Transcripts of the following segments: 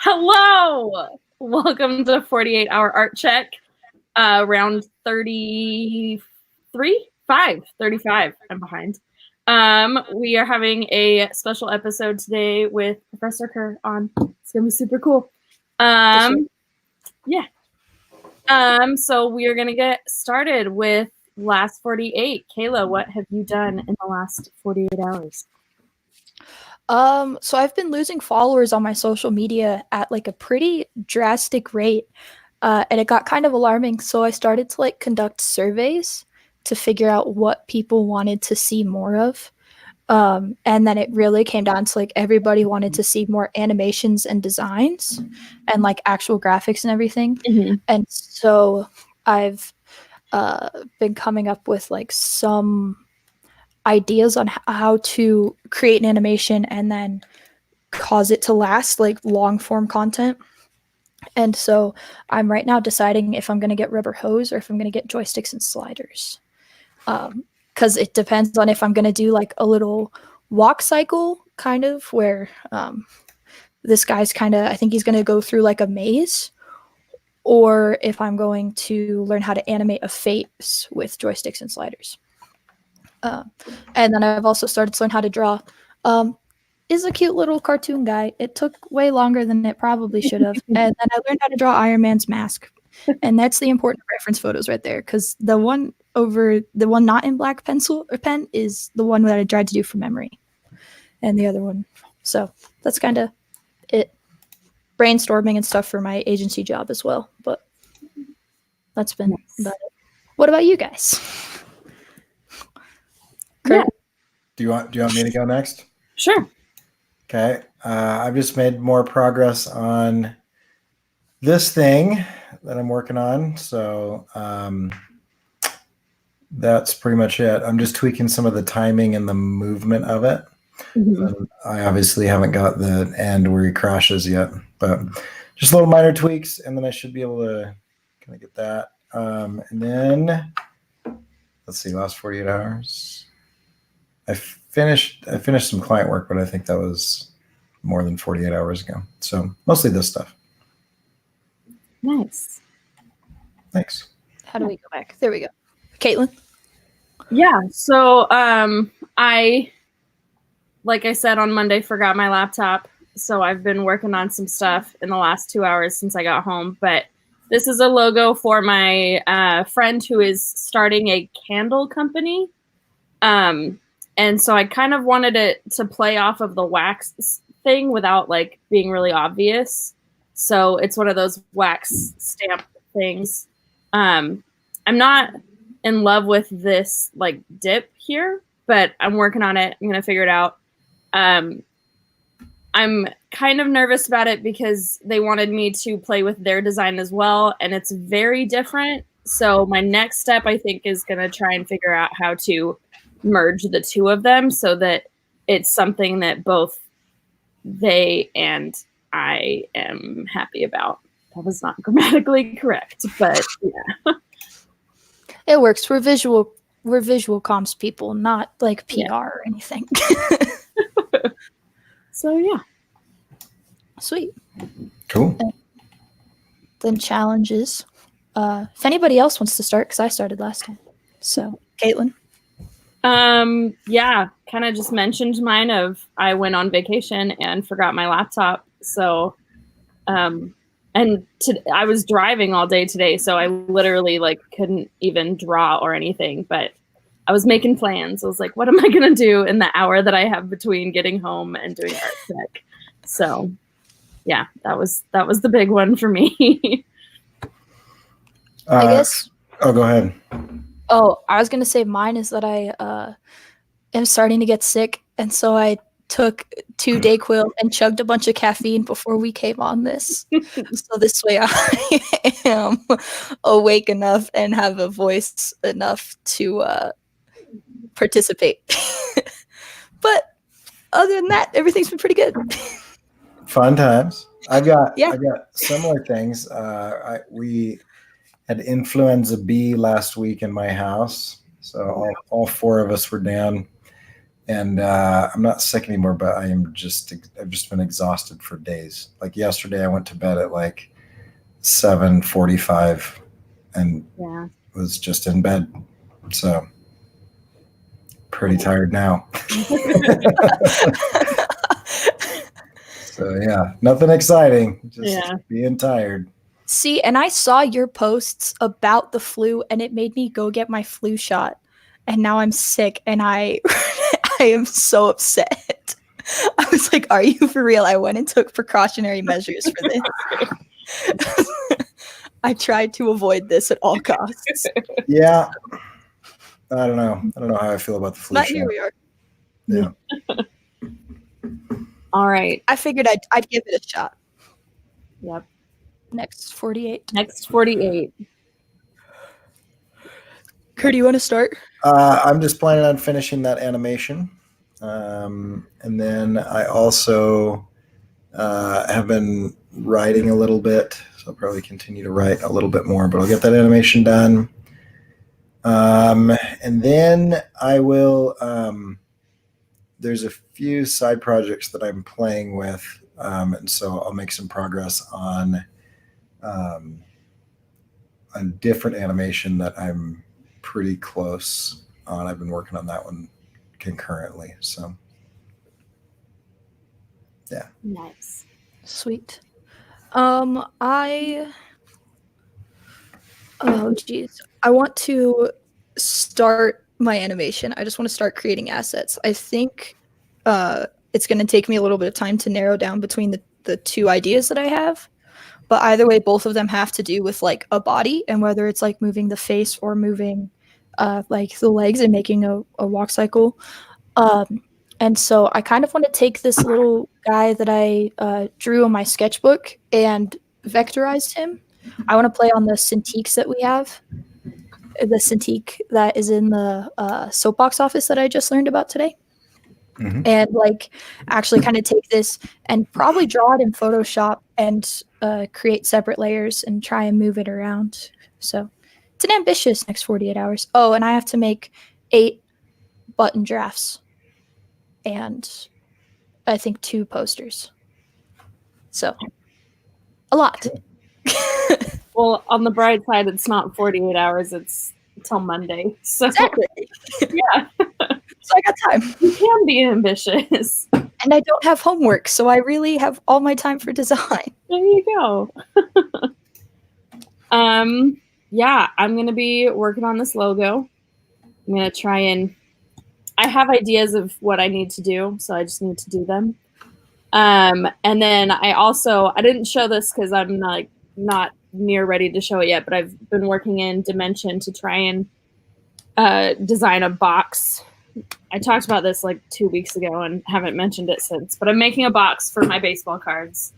Hello! Welcome to 48-hour art check, round 33? 35. I'm behind. We are having a special episode today with Professor Kerr on. It's going to be super cool. Yeah. So we are going to get started with last 48. Kayla, what have you done in the last 48 hours? So I've been losing followers on my social media at like a pretty drastic rate. And it got kind of alarming. So I started to like conduct surveys to figure out what people wanted to see more of. And then it really came down to like everybody wanted to see more animations and designs and like actual graphics and everything. Mm-hmm. And so I've been coming up with like some ideas on how to create an animation and then cause it to last, like long form content. And so I'm right now deciding if I'm going to get rubber hose or if I'm going to get joysticks and sliders. Because it depends on if I'm going to do like a little walk cycle kind of where this guy's kind of, I think he's going to go through like a maze, or if I'm going to learn how to animate a face with joysticks and sliders. And then I've also started to learn how to draw. Is a cute little cartoon guy. It took way longer than it probably should have. And then I learned how to draw Iron Man's mask. And that's the important reference photos right there, because the one not in black pencil or pen is the one that I tried to do from memory. And the other one. So that's kind of it. Brainstorming and stuff for my agency job as well. But that's been about it. What about you guys? Yeah. Do you want me to go next? Sure. Okay. I've just made more progress on this thing that I'm working on. So that's pretty much it. I'm just tweaking some of the timing and the movement of it. Mm-hmm. I obviously haven't got the end where he crashes yet, but just little minor tweaks, and then I should be able to kind of get that. And then let's see, last 48 hours. I finished some client work, but I think that was more than 48 hours ago. So mostly this stuff. Nice. Thanks. How do we go back? There we go. Kaitlin? Yeah. So I, like I said on Monday, forgot my laptop. So I've been working on some stuff in the last 2 hours since I got home. But this is a logo for my friend who is starting a candle company. And so I kind of wanted it to play off of the wax thing without like being really obvious. So it's one of those wax stamp things. I'm not in love with this like dip here, but I'm working on it. I'm going to figure it out. I'm kind of nervous about it because they wanted me to play with their design as well. And it's very different. So my next step, I think, is going to try and figure out how to merge the two of them so that it's something that both they and I am happy about. That was not grammatically correct, but yeah. It works. We're visual comms people, not like PR or anything. So yeah. Sweet. Cool. Then challenges. If anybody else wants to start, because I started last time. So, Kaitlin. Yeah, kind of just mentioned mine of I went on vacation and forgot my laptop. So, I was driving all day today, so I literally like couldn't even draw or anything, but I was making plans. I was like, what am I going to do in the hour that I have between getting home and doing art check? So yeah, that was the big one for me. I guess. Oh, go ahead. Oh, I was going to say mine is that I am starting to get sick. And so I took 2 Dayquil and chugged a bunch of caffeine before we came on this. So this way I am awake enough and have a voice enough to participate. But other than that, everything's been pretty good. Fun times. I got similar things. We had influenza B last week in my house, so all 4 of us were down, And I'm not sick anymore, but I've just been exhausted for days. Like yesterday, I went to bed at like 7:45 and was just in bed. So pretty tired now. So yeah, nothing exciting. Just being tired. See, and I saw your posts about the flu, and it made me go get my flu shot. And now I'm sick, and I am so upset. I was like, are you for real? I went and took precautionary measures for this. I tried to avoid this at all costs. Yeah. I don't know how I feel about the flu shot. But here we are. Yeah. All right. I figured I'd give it a shot. Yep. Next 48. Next 48. Kurt, do you want to start? I'm just planning on finishing that animation. And then I also have been writing a little bit. So I'll probably continue to write a little bit more, but I'll get that animation done. And then I will, there's a few side projects that I'm playing with. And so I'll make some progress on a different animation that I'm pretty close on. I've been working on that one concurrently. So yeah. Nice. Sweet. I want to start my animation. I just want to start creating assets. I think it's going to take me a little bit of time to narrow down between the two ideas that I have. But either way, both of them have to do with like a body, and whether it's like moving the face or moving like the legs and making a walk cycle. And so I kind of want to take this little guy that I drew in my sketchbook and vectorized him. I want to play on the Cintiqs that we have. The Cintiq that is in the soapbox office that I just learned about today. Mm-hmm. And like actually kind of take this and probably draw it in Photoshop and create separate layers and try and move it around. So it's an ambitious next 48 hours. Oh, and I have to make 8 button drafts and I think 2 posters. So a lot. Well, on the bright side, it's not 48 hours. It's until Monday. So exactly. Yeah. So I got time. You can be ambitious. And I don't have homework, so I really have all my time for design. There you go. Yeah, I'm going to be working on this logo. I'm going to try and I have ideas of what I need to do, so I just need to do them. And then I didn't show this because I'm like not near ready to show it yet, but I've been working in Dimension to try and design a box. I talked about this like 2 weeks ago and haven't mentioned it since, but I'm making a box for my baseball cards.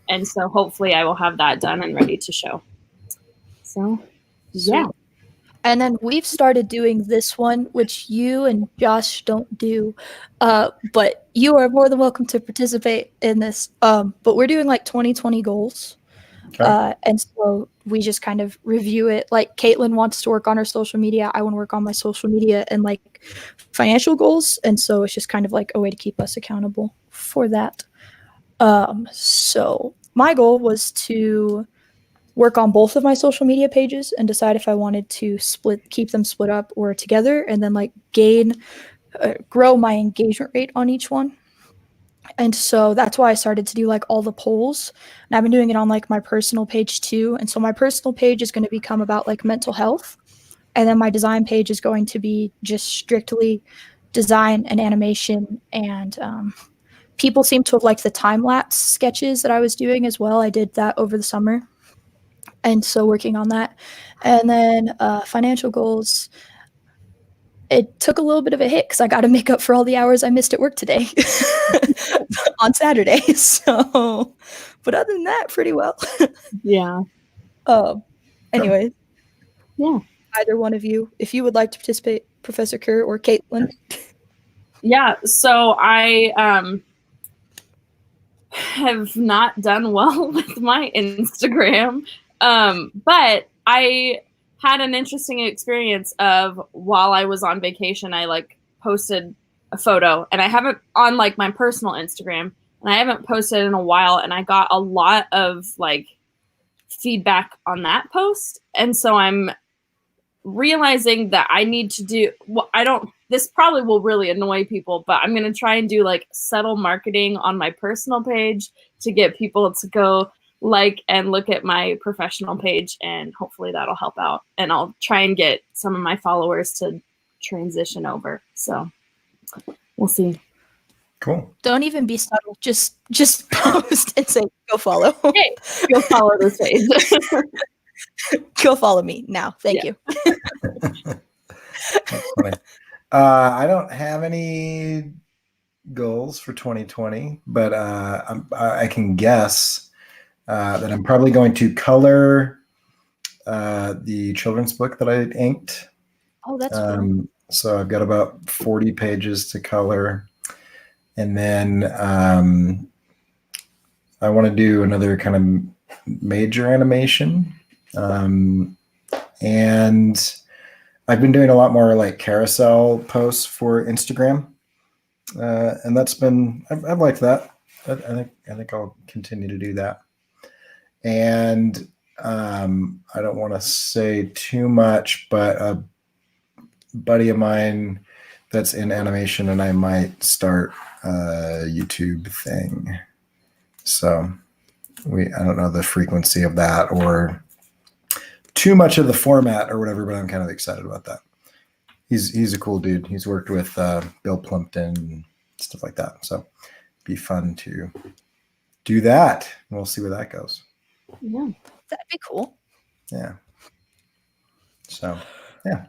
And so hopefully I will have that done and ready to show. So, yeah. And then we've started doing this one, which you and Josh don't do. But you are more than welcome to participate in this. But we're doing like 2020 goals. Okay. And so we just kind of review it. Like Kaitlin wants to work on her social media. I want to work on my social media and like financial goals. And so it's just kind of like a way to keep us accountable for that. So my goal was to work on both of my social media pages and decide if I wanted to keep them split up or together, and then like grow my engagement rate on each one. And so that's why I started to do like all the polls, and I've been doing it on like my personal page too. And so my personal page is going to become about like mental health. And then my design page is going to be just strictly design and animation. And people seem to have liked the time-lapse sketches that I was doing as well. I did that over the summer. And so working on that. And then financial goals, it took a little bit of a hit because I got to make up for all the hours I missed at work today on Saturday. So, but other than that, pretty well. Yeah. Anyway. Yeah. Either one of you, if you would like to participate, Professor Kerr or Kaitlin. Yeah. So I have not done well with my Instagram. But I had an interesting experience of while I was on vacation, I like posted a photo, and I haven't on like my personal Instagram, and I haven't posted in a while, and I got a lot of like feedback on that post, and so I'm realizing that I need to do this probably will really annoy people, but I'm going to try and do like subtle marketing on my personal page to get people to go like and look at my professional page, and hopefully that'll help out, and I'll try and get some of my followers to transition over. So we'll see. Cool. Don't even be subtle. Just post and say, go follow. Hey, go follow this page. Go follow me now. Thank you. That's funny. I don't have any goals for 2020, but I can guess that I'm probably going to color the children's book that I inked. Oh, that's cool. So I've got about 40 pages to color. And then I want to do another kind of major animation. And I've been doing a lot more like carousel posts for Instagram. And that's been, I've liked that. I think I'll continue to do that. And I don't want to say too much, but a buddy of mine that's in animation and I might start a YouTube thing. So I don't know the frequency of that or too much of the format or whatever, but I'm kind of excited about that. He's a cool dude. He's worked with Bill Plimpton and stuff like that. So it'd be fun to do that. And we'll see where that goes. Yeah, That'd be cool. Yeah. So yeah.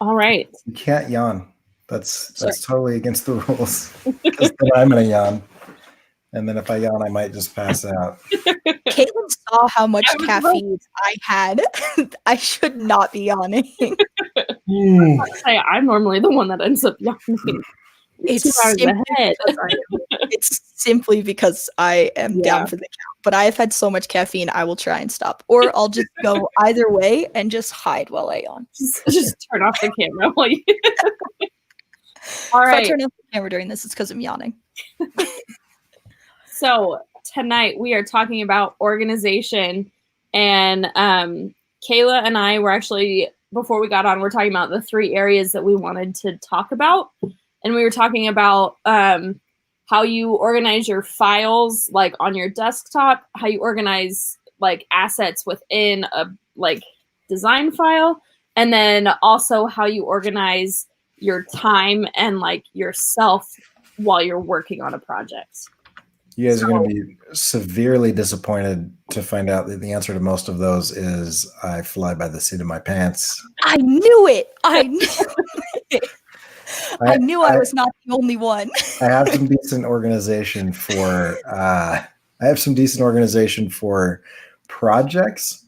All right. You can't yawn. That's totally against the rules. Because then I'm gonna yawn. And then if I yawn, I might just pass out. Kaitlin saw how much caffeine I had. I should not be yawning. I'm normally the one that ends up yawning. It's simply because I am down for the count. But I have had so much caffeine, I will try and stop. Or I'll just go either way and just hide while I yawn. Just turn off the camera while you... All right. If I turn off the camera during this, it's because I'm yawning. So tonight we are talking about organization, and Kayla and I were actually, before we got on, we're talking about the 3 areas that we wanted to talk about. And we were talking about how you organize your files like on your desktop, how you organize like assets within a like design file, and then also how you organize your time and like yourself while you're working on a project. You guys are going to be severely disappointed to find out that the answer to most of those is I fly by the seat of my pants. I knew it. I knew it. I knew I was not the only one. I have some decent organization for projects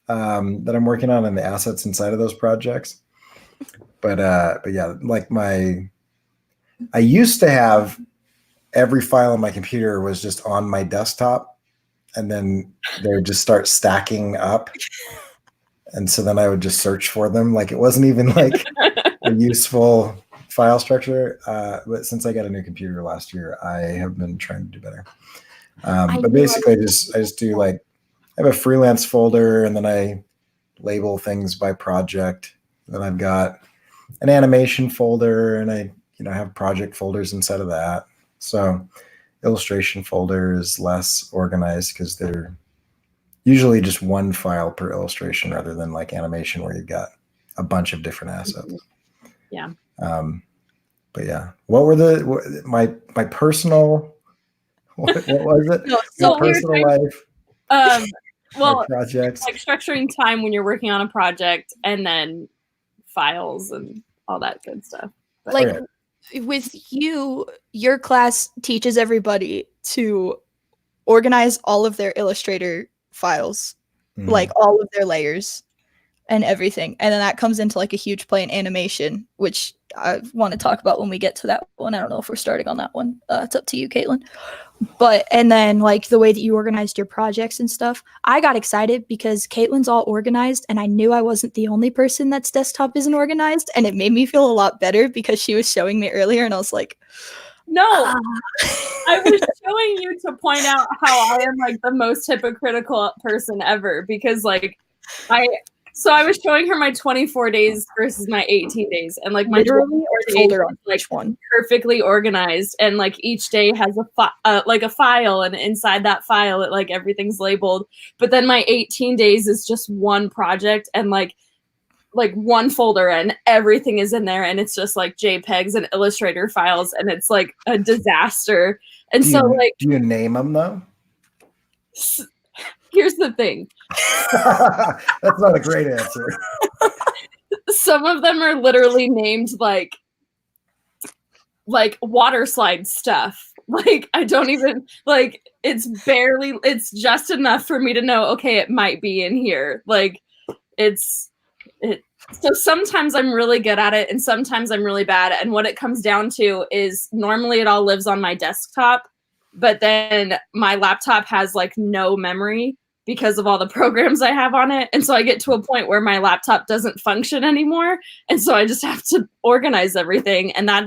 that I'm working on and the assets inside of those projects. But yeah, like I used to have every file on my computer was just on my desktop, and then they would just start stacking up. And so then I would just search for them. Like it wasn't even like a useful file structure. But since I got a new computer last year, I have been trying to do better. But basically I just do like, I have a freelance folder, and then I label things by project. Then I've got an animation folder, and I have project folders inside of that. So illustration folder is less organized because they're usually just one file per illustration rather than like animation where you've got a bunch of different assets. Yeah. But yeah, what were my personal, what was it? No, so my personal life. Well, projects, like structuring time when you're working on a project, and then files and all that good stuff. But, like with you, your class teaches everybody to organize all of their Illustrator files, like all of their layers and everything. And then that comes into like a huge play in animation, which I want to talk about when we get to that one. I don't know if we're starting on that one. It's up to you, Kaitlin. But, and then like the way that you organized your projects and stuff, I got excited because Kaitlin's all organized and I knew I wasn't the only person that's desktop isn't organized. And it made me feel a lot better because she was showing me earlier and I was like, no, I was showing you to point out how I am like the most hypocritical person ever because like I was showing her my 24 days versus my 18 days and like my literally folder on like each one perfectly organized and like each day has a file and inside that file it like everything's labeled, but then my 18 days is just one project and like one folder and everything is in there and it's just like JPEGs and Illustrator files and it's like a disaster. And do you name them though? Here's the thing. That's not a great answer. Some of them are literally named like water slide stuff. Like I don't even like it's just enough for me to know, okay, it might be in here. Like so sometimes I'm really good at it and sometimes I'm really bad. And what it comes down to is normally it all lives on my desktop, but then my laptop has like no memory because of all the programs I have on it. And so I get to a point where my laptop doesn't function anymore. And so I just have to organize everything. And I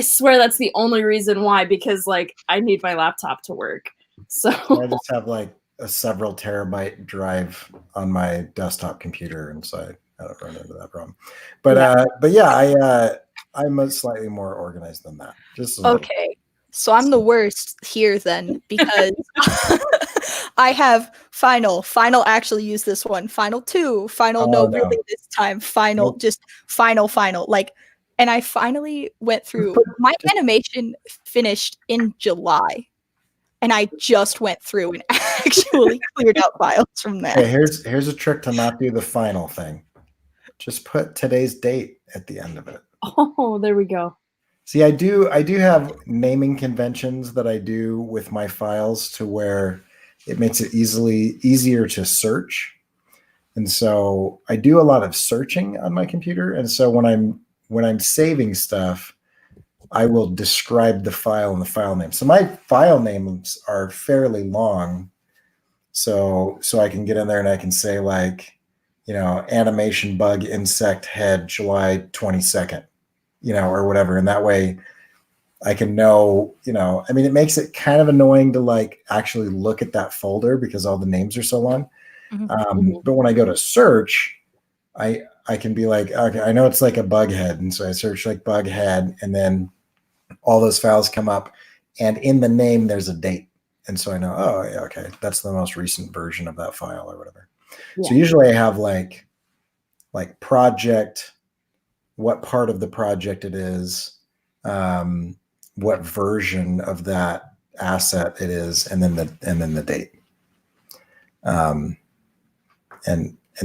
swear that's the only reason why, because like I need my laptop to work. So I just have like a several terabyte drive on my desktop computer. And so I don't run into that problem. But yeah, I'm slightly more organized than that. Just okay. So I'm the worst here then because I have final actually use this one, final 2, final really this time, final, just final. Like, and I finally went through, my animation finished in July and I just went through and actually cleared out files from there. Okay, here's a trick to not do the final thing. Just put today's date at the end of it. Oh, there we go. See, I do have naming conventions that I do with my files to where it makes it easier to search. And so I do a lot of searching on my computer. And so when I'm saving stuff, I will describe the file and the file name. So my file names are fairly long. So I can get in there and I can say like, animation bug insect head July 22nd. Or whatever. And that way I can know, I mean, it makes it kind of annoying to like actually look at that folder because all the names are so long. But when I go to search, I can be like, okay, I know it's like a bug head. And so I search like bug head and then all those files come up and in the name, there's a date. And so I know, oh yeah, okay, that's the most recent version of that file or whatever. Yeah. So usually I have like project, what part of the project it is, what version of that asset it is, and then the date. And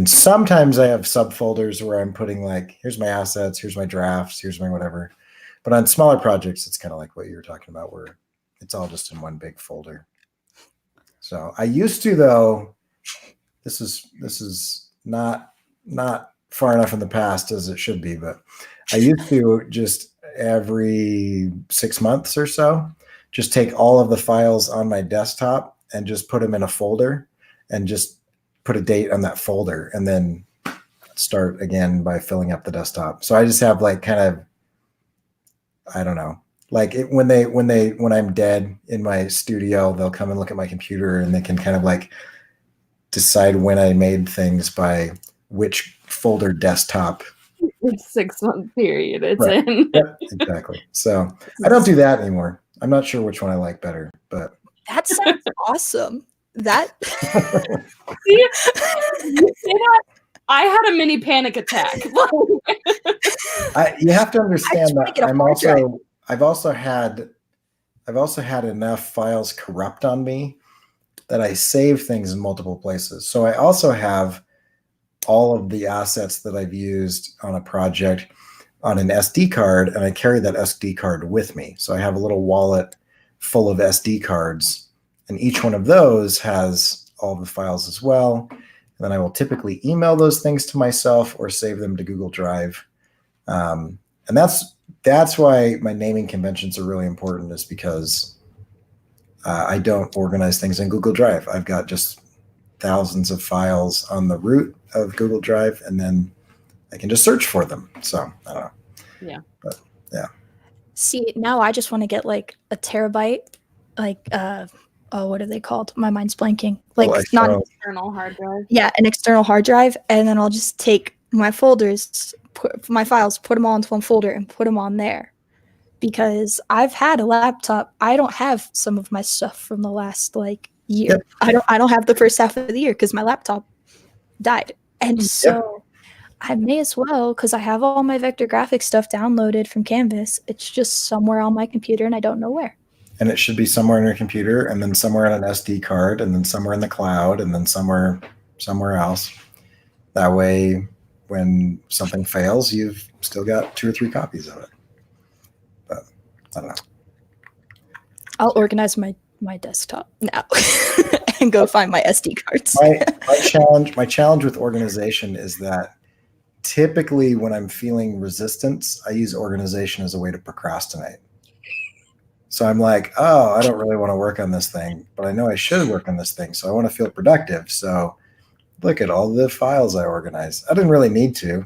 sometimes I have subfolders where I'm putting like, here's my assets, here's my drafts, here's my whatever. But on smaller projects, it's kind of like what you were talking about, where it's all just in one big folder. So I used to, though, this is not far enough in the past as it should be, but I used to just every 6 months or so, just take all of the files on my desktop and just put them in a folder and just put a date on that folder and then start again by filling up the desktop. So I just have like kind of, I don't know, like when I'm dead in my studio, they'll come and look at my computer and they can kind of like decide when I made things by which folder desktop 6 month period it's right. in. Yep, exactly. So I don't do that anymore. I'm not sure which one I like better, but that sounds awesome. That See, you say that, I had a mini panic attack. You have to understand that I've also had enough files corrupt on me that I save things in multiple places. So I also have all of the assets that I've used on a project on an SD card, and I carry that SD card with me. So I have a little wallet full of SD cards, and each one of those has all the files as well. And then I will typically email those things to myself or save them to Google Drive. And that's that's why my naming conventions are really important, is because I don't organize things in Google Drive. I've got just thousands of files on the root of Google Drive, and then I can just search for them. So I don't know. Yeah. But yeah. See, now I just want to get like a terabyte, like oh, what are they called? My mind's blanking. Like not External hard drive. Yeah, an external hard drive, and then I'll just take my folders, put my files, put them all into one folder, and put them on there. Because I've had a laptop, I don't have some of my stuff from the last like year. Yep. I don't have the first half of the year because my laptop died, and so I may as well, because I have all my vector graphics stuff downloaded from Canvas. It's just somewhere on my computer, and I don't know where. And it should be somewhere on your computer, and then somewhere on an SD card, and then somewhere in the cloud, and then somewhere else. That way, when something fails, you've still got 2 or 3 copies of it. But I don't know. I'll organize my desktop now and go find my SD cards. My challenge with organization is that typically when I'm feeling resistance, I use organization as a way to procrastinate. So I'm like, oh, I don't really want to work on this thing, but I know I should work on this thing. So I want to feel productive. So look at all the files I organized. I didn't really need to.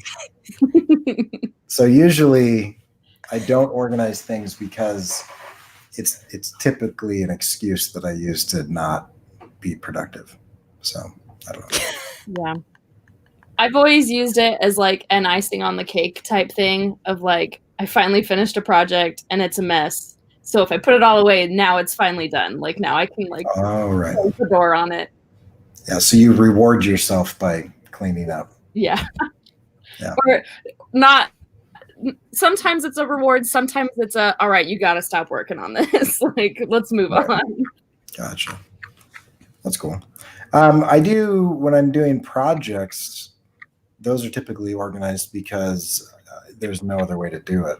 So usually I don't organize things because it's typically an excuse that I use to not be productive. So I don't know. Yeah. I've always used it as like an icing on the cake type thing of like, I finally finished a project and it's a mess. So if I put it all away, now it's finally done. Like now I can like close the door on it. Yeah. So you reward yourself by cleaning up. Yeah. Or not. Sometimes it's a reward. Sometimes it's all right, you got to stop working on this. Like, let's move on. Gotcha. That's cool. I do, when I'm doing projects, those are typically organized because there's no other way to do it.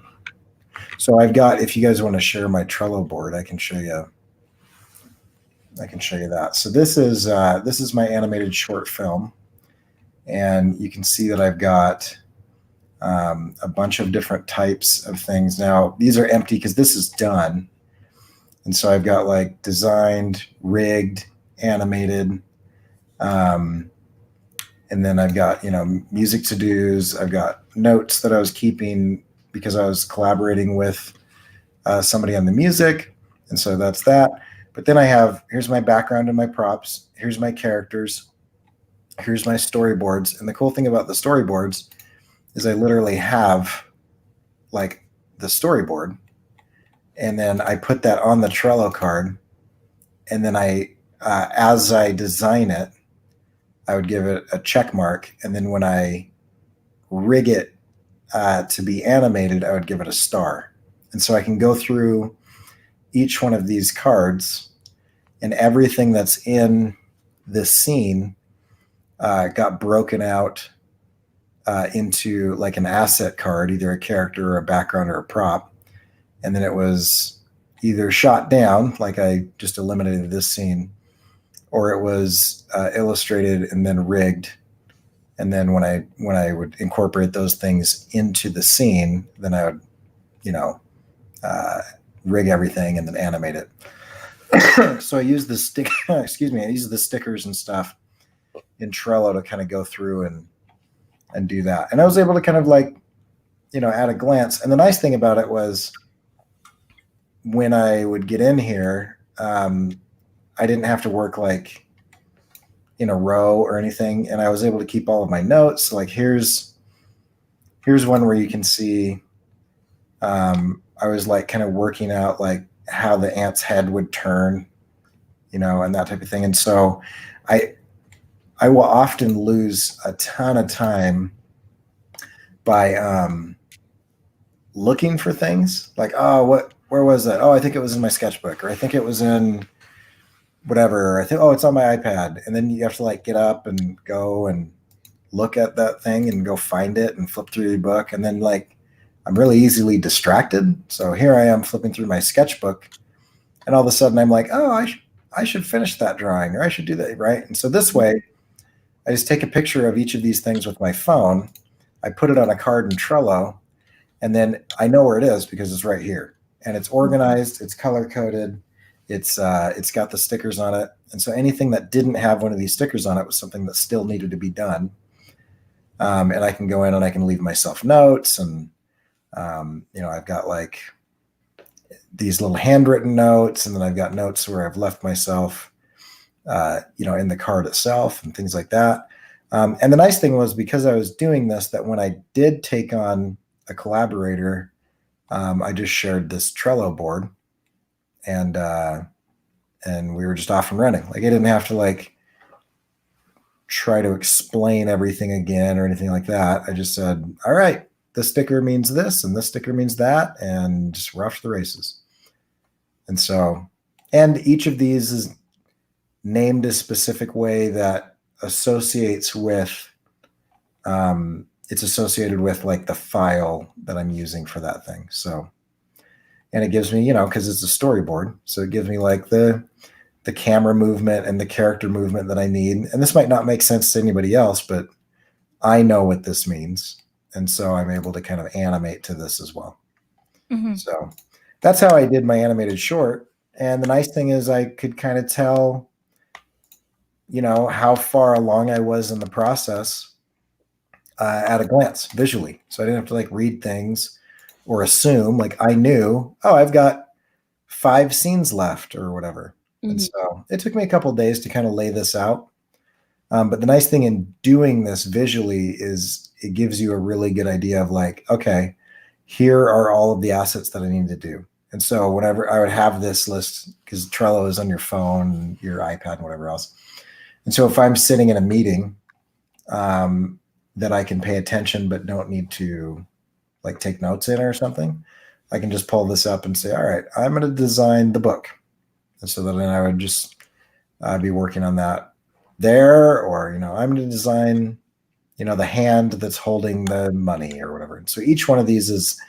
So I've got, if you guys want to share my Trello board, I can show you that. So this is my animated short film. And you can see that I've got a bunch of different types of things. Now, these are empty because this is done. And so I've got like designed, rigged, animated, and then I've got, music to-dos. I've got notes that I was keeping because I was collaborating with somebody on the music. And so that's that. But then here's my background and my props. Here's my characters. Here's my storyboards. And the cool thing about the storyboards is I literally have like the storyboard, and then I put that on the Trello card, and then as I design it, I would give it a check mark, and then when I rig it to be animated, I would give it a star. And so I can go through each one of these cards, and everything that's in this scene got broken out into like an asset card, either a character or a background or a prop. And then it was either shot down, like I just eliminated this scene, or it was illustrated and then rigged. And then when I would incorporate those things into the scene, then I would, rig everything and then animate it. So I use the I use the stickers and stuff in Trello to kind of go through and do that. And I was able to kind of like, at a glance. And the nice thing about it was when I would get in here, I didn't have to work like in a row or anything. And I was able to keep all of my notes. So like here's one where you can see I was like kind of working out like how the ant's head would turn, and that type of thing. And so I will often lose a ton of time by looking for things like, where was that? Oh, I think it was in my sketchbook, or I think it was in whatever. I think, it's on my iPad. And then you have to like get up and go and look at that thing and go find it and flip through the book. And then like, I'm really easily distracted. So here I am flipping through my sketchbook, and all of a sudden I'm like, oh, I should finish that drawing, or I should do that. Right. And so this way I just take a picture of each of these things with my phone. I put it on a card in Trello, And then I know where it is because it's right here, and it's organized, it's color coded, it's got the stickers on it. And so anything that didn't have one of these stickers on it was something that still needed to be done. And I can go in and I can leave myself notes, and I've got like these little handwritten notes, and then I've got notes where I've left myself, in the card itself and things like that. And the nice thing was, because I was doing this, that when I did take on a collaborator, I just shared this Trello board, and we were just off and running. Like, I didn't have to like try to explain everything again or anything like that. I just said, all right, this sticker means this and this sticker means that, and just we're off to the races. And so, and each of these is named a specific way that associates with, it's associated with like the file that I'm using for that thing. So, and it gives me, because it's a storyboard, so it gives me like the camera movement and the character movement that I need. And this might not make sense to anybody else, but I know what this means. And so I'm able to kind of animate to this as well. Mm-hmm. So that's how I did my animated short. And the nice thing is I could kind of tell, how far along I was in the process at a glance visually. So I didn't have to like read things or assume. Like, I knew, I've got 5 scenes left or whatever. Mm-hmm. And so it took me a couple of days to kind of lay this out. But the nice thing in doing this visually is it gives you a really good idea of like, okay, here are all of the assets that I need to do. And so whenever I would have this list, because Trello is on your phone, your iPad, and whatever else. And so if I'm sitting in a meeting that I can pay attention but don't need to like take notes in or something, I can just pull this up and say, all right, I'm going to design the book. And so then I would just be working on that there, or, I'm going to design, the hand that's holding the money or whatever. And so each one of these is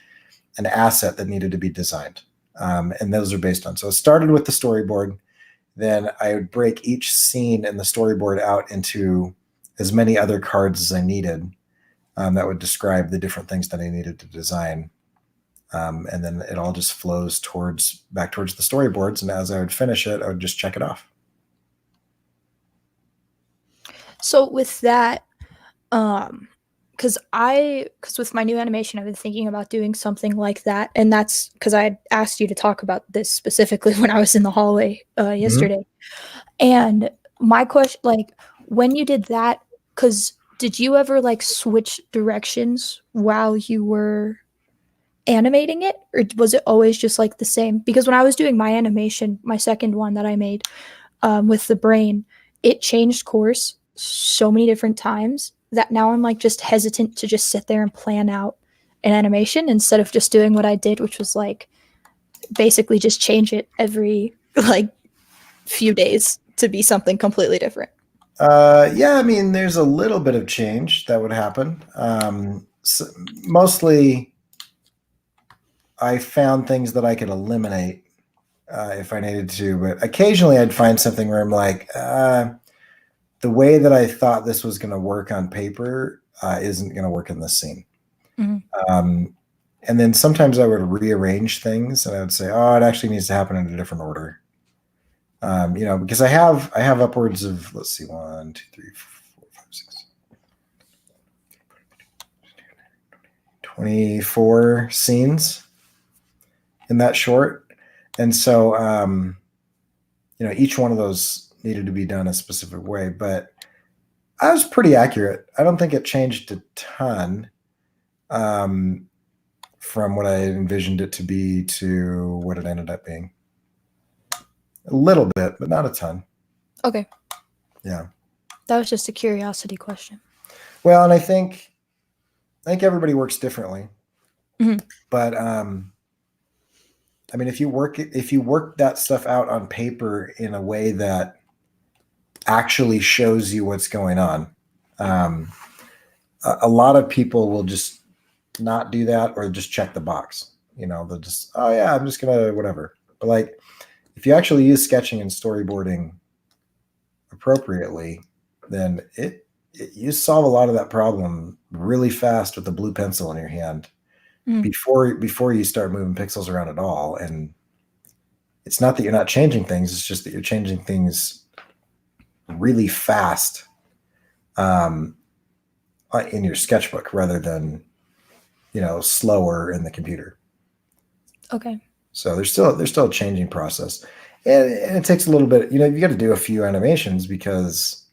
an asset that needed to be designed. And those are based on, so it started with the storyboard. Then I would break each scene in the storyboard out into as many other cards as I needed that would describe the different things that I needed to design. And then it all just flows back towards the storyboards. And as I would finish it, I would just check it off. So with that, because with my new animation, I've been thinking about doing something like that. And that's because I had asked you to talk about this specifically when I was in the hallway yesterday. Mm-hmm. And my question, like, when you did that, because did you ever like switch directions while you were animating it, or was it always just like the same? Because when I was doing my animation, my second one that I made with the brain, it changed course so many different times that now I'm like just hesitant to just sit there and plan out an animation instead of just doing what I did, which was like basically just change it every like few days to be something completely different. Yeah, I mean, there's a little bit of change that would happen. So mostly I found things that I could eliminate if I needed to, but occasionally I'd find something where I'm like, the way that I thought this was going to work on paper isn't going to work in this scene. Mm-hmm. And then sometimes I would rearrange things and I would say, it actually needs to happen in a different order. Because I have upwards of, let's see, 1, 2, 3, 4, 5, 6, 24 scenes in that short. And so, each one of those needed to be done a specific way, but I was pretty accurate. I don't think it changed a ton from what I envisioned it to be to what it ended up being. A little bit, but not a ton. Okay. Yeah. That was just a curiosity question. Well, and I think everybody works differently. Mm-hmm. But I mean, if you work that stuff out on paper in a way that actually shows you what's going on, a lot of people will just not do that or just check the box. They'll just, I'm just gonna whatever. But like, if you actually use sketching and storyboarding appropriately, then you solve a lot of that problem really fast with a blue pencil in your hand before you start moving pixels around at all. And it's not that you're not changing things, it's just that you're changing things really fast in your sketchbook rather than, slower in the computer. Okay. So there's still a changing process. And it takes a little bit, you got to do a few animations because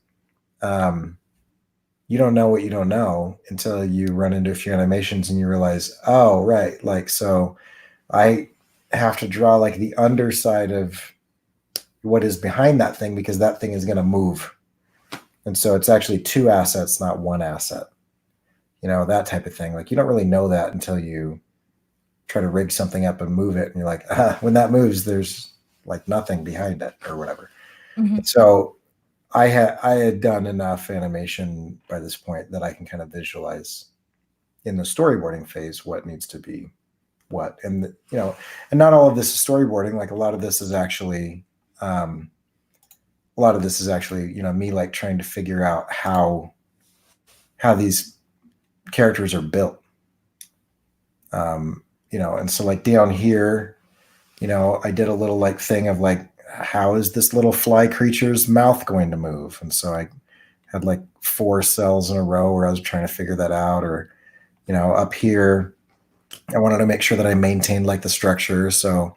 you don't know what you don't know until you run into a few animations and you realize, oh, right. Like, so I have to draw like the underside of what is behind that thing because that thing is going to move. And so it's actually two assets, not one asset, that type of thing. Like you don't really know that until you try to rig something up and move it. And you're like, when that moves, there's like nothing behind it or whatever. Mm-hmm. So I had done enough animation by this point that I can kind of visualize in the storyboarding phase what needs to be what. And and not all of this is storyboarding. Like a lot of this is actually me like trying to figure out how these characters are built. And so like down here, I did a little like thing of like, how is this little fly creature's mouth going to move? And so I had like 4 cells in a row where I was trying to figure that out. Or, up here, I wanted to make sure that I maintained like the structure. So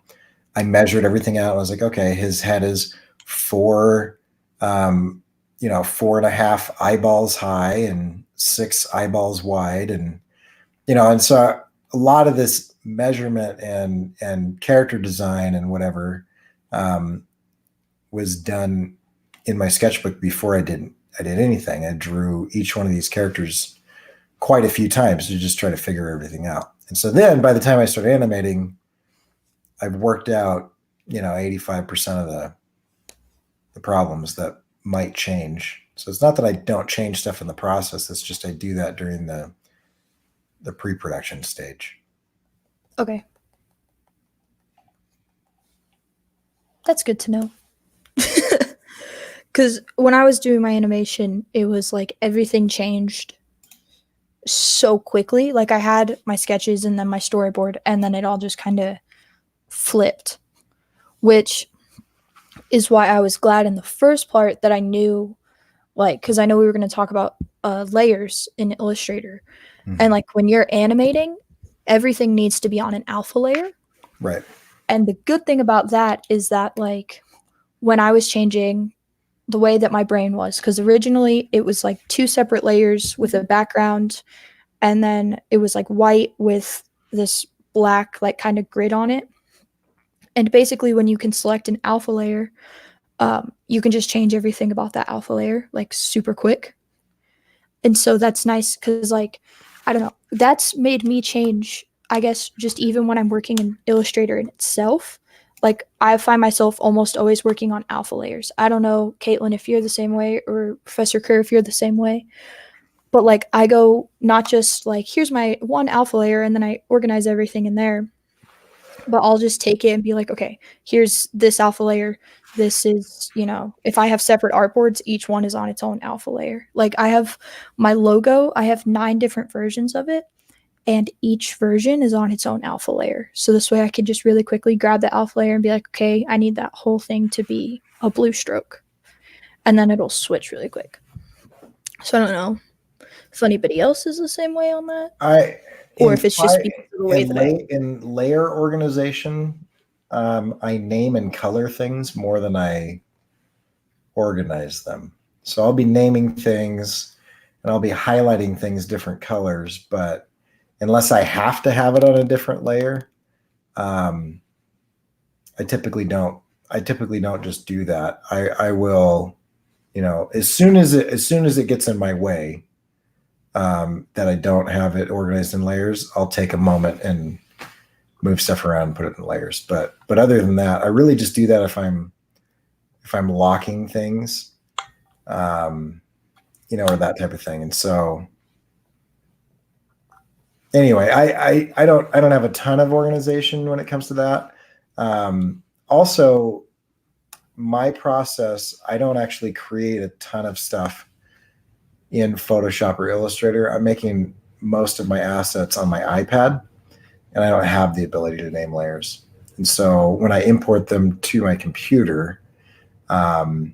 I measured everything out. I was like, okay, his head is 4, 4.5 eyeballs high and 6 eyeballs wide. And, and so a lot of this measurement and character design and whatever was done in my sketchbook before I did anything. I drew each one of these characters quite a few times to just try to figure everything out. And so then by the time I started animating, I've worked out, 85% of the problems that might change. So it's not that I don't change stuff in the process. It's just I do that during the pre-production stage. Okay. That's good to know. Because when I was doing my animation, it was like everything changed so quickly. Like I had my sketches and then my storyboard, and then it all just kind of flipped, which is why I was glad in the first part that I knew, like, because I know we were going to talk about layers in Illustrator. Mm-hmm. And like when you're animating, everything needs to be on an alpha layer. Right. And the good thing about that is that like when I was changing the way that my brain was, because originally it was like 2 separate layers with a background, and then it was like white with this black like kind of grid on it. And basically when you can select an alpha layer, you can just change everything about that alpha layer like super quick. And so that's nice because like, I don't know, that's made me change, I guess, just even when I'm working in Illustrator in itself. Like I find myself almost always working on alpha layers. I don't know, Kaitlin, if you're the same way, or Professor Kerr, if you're the same way. But like I go not just like, here's my one alpha layer and then I organize everything in there. But I'll just take it and be like, okay, here's this alpha layer. This is, if I have separate artboards, each one is on its own alpha layer. Like I have my logo, I have 9 different versions of it. And each version is on its own alpha layer. So this way I can just really quickly grab the alpha layer and be like, okay, I need that whole thing to be a blue stroke. And then it'll switch really quick. So I don't know if anybody else is the same way on that. Or if it's just because of the way that in layer organization, I name and color things more than I organize them. So I'll be naming things and I'll be highlighting things different colors, but unless I have to have it on a different layer, I typically don't just do that. I will, as soon as it gets in my way, that I don't have it organized in layers, I'll take a moment and move stuff around and put it in layers. But other than that, I really just do that if I'm locking things, or that type of thing. And so anyway, I don't have a ton of organization when it comes to that. Also, my process, I don't actually create a ton of stuff in Photoshop or Illustrator. I'm making most of my assets on my iPad. and I don't have the ability to name layers. And so when I import them to my computer, I'll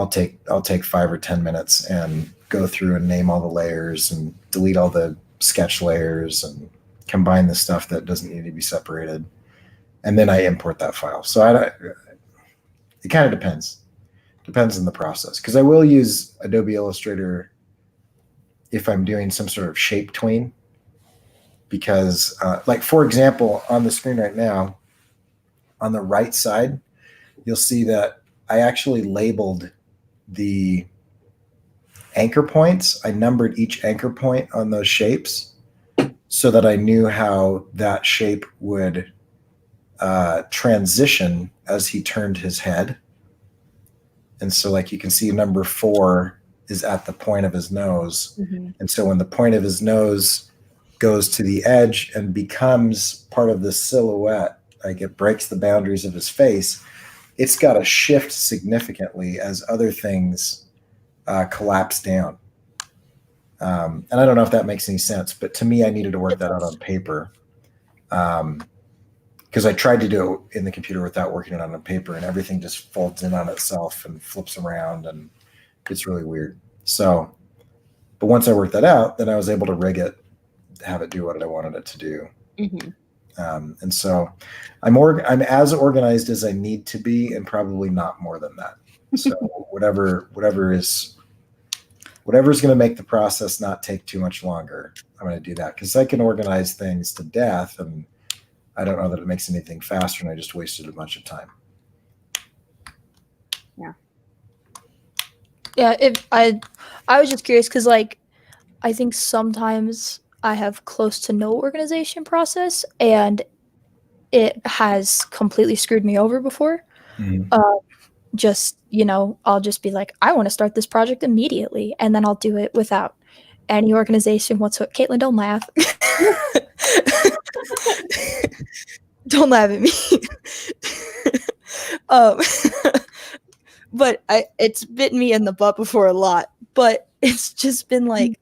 take 5 or 10 minutes and go through and name all the layers and delete all the sketch layers and combine the stuff that doesn't need to be separated. And then I import that file. So it kind of depends on the process, because I will use Adobe Illustrator if I'm doing some sort of shape tween, because like, for example, on the screen right now, on the right side, you'll see that I actually labeled the anchor points. I numbered each anchor point on those shapes so that I knew how that shape would transition as he turned his head. And so, like, you can see number 4 is at the point of his nose. Mm-hmm. And so when the point of his nose goes to the edge and becomes part of the silhouette, like it breaks the boundaries of his face, it's got to shift significantly as other things collapse down. And I don't know if that makes any sense, but to me, I needed to work that out on paper. Because I tried to do it in the computer without working it on paper, and everything just folds in on itself and flips around, and it's really weird. So, but once I worked that out, then I was able to rig it, have it do what I wanted it to do. Mm-hmm. And so I'm as organized as I need to be, and probably not more than that. So whatever is going to make the process not take too much longer, I'm going to do that, because I can organize things to death, and I don't know that it makes anything faster, and I just wasted a bunch of time. Yeah. I was just curious, because like, I think sometimes I have close to no organization process, and it has completely screwed me over before. Mm-hmm. Just, I'll just be like, I want to start this project immediately, and then I'll do it without any organization whatsoever. Caitlin, don't laugh. Don't laugh at me. But it's bitten me in the butt before a lot. But it's just been like,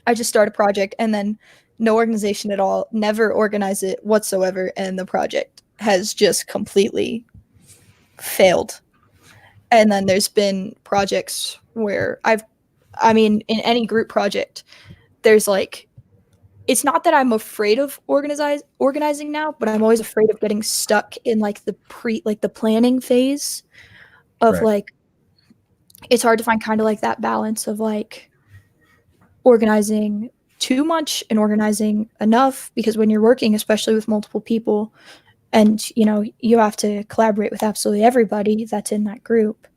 I just start a project and then no organization at all, never organize it whatsoever, and the project has just completely failed. And then there's been projects where in any group project, there's like, it's not that I'm afraid of organizing now, but I'm always afraid of getting stuck in like the planning phase of right. Like, it's hard to find kind of like that balance of like organizing too much and organizing enough, because when you're working, especially with multiple people, and you have to collaborate with absolutely everybody that's in that group,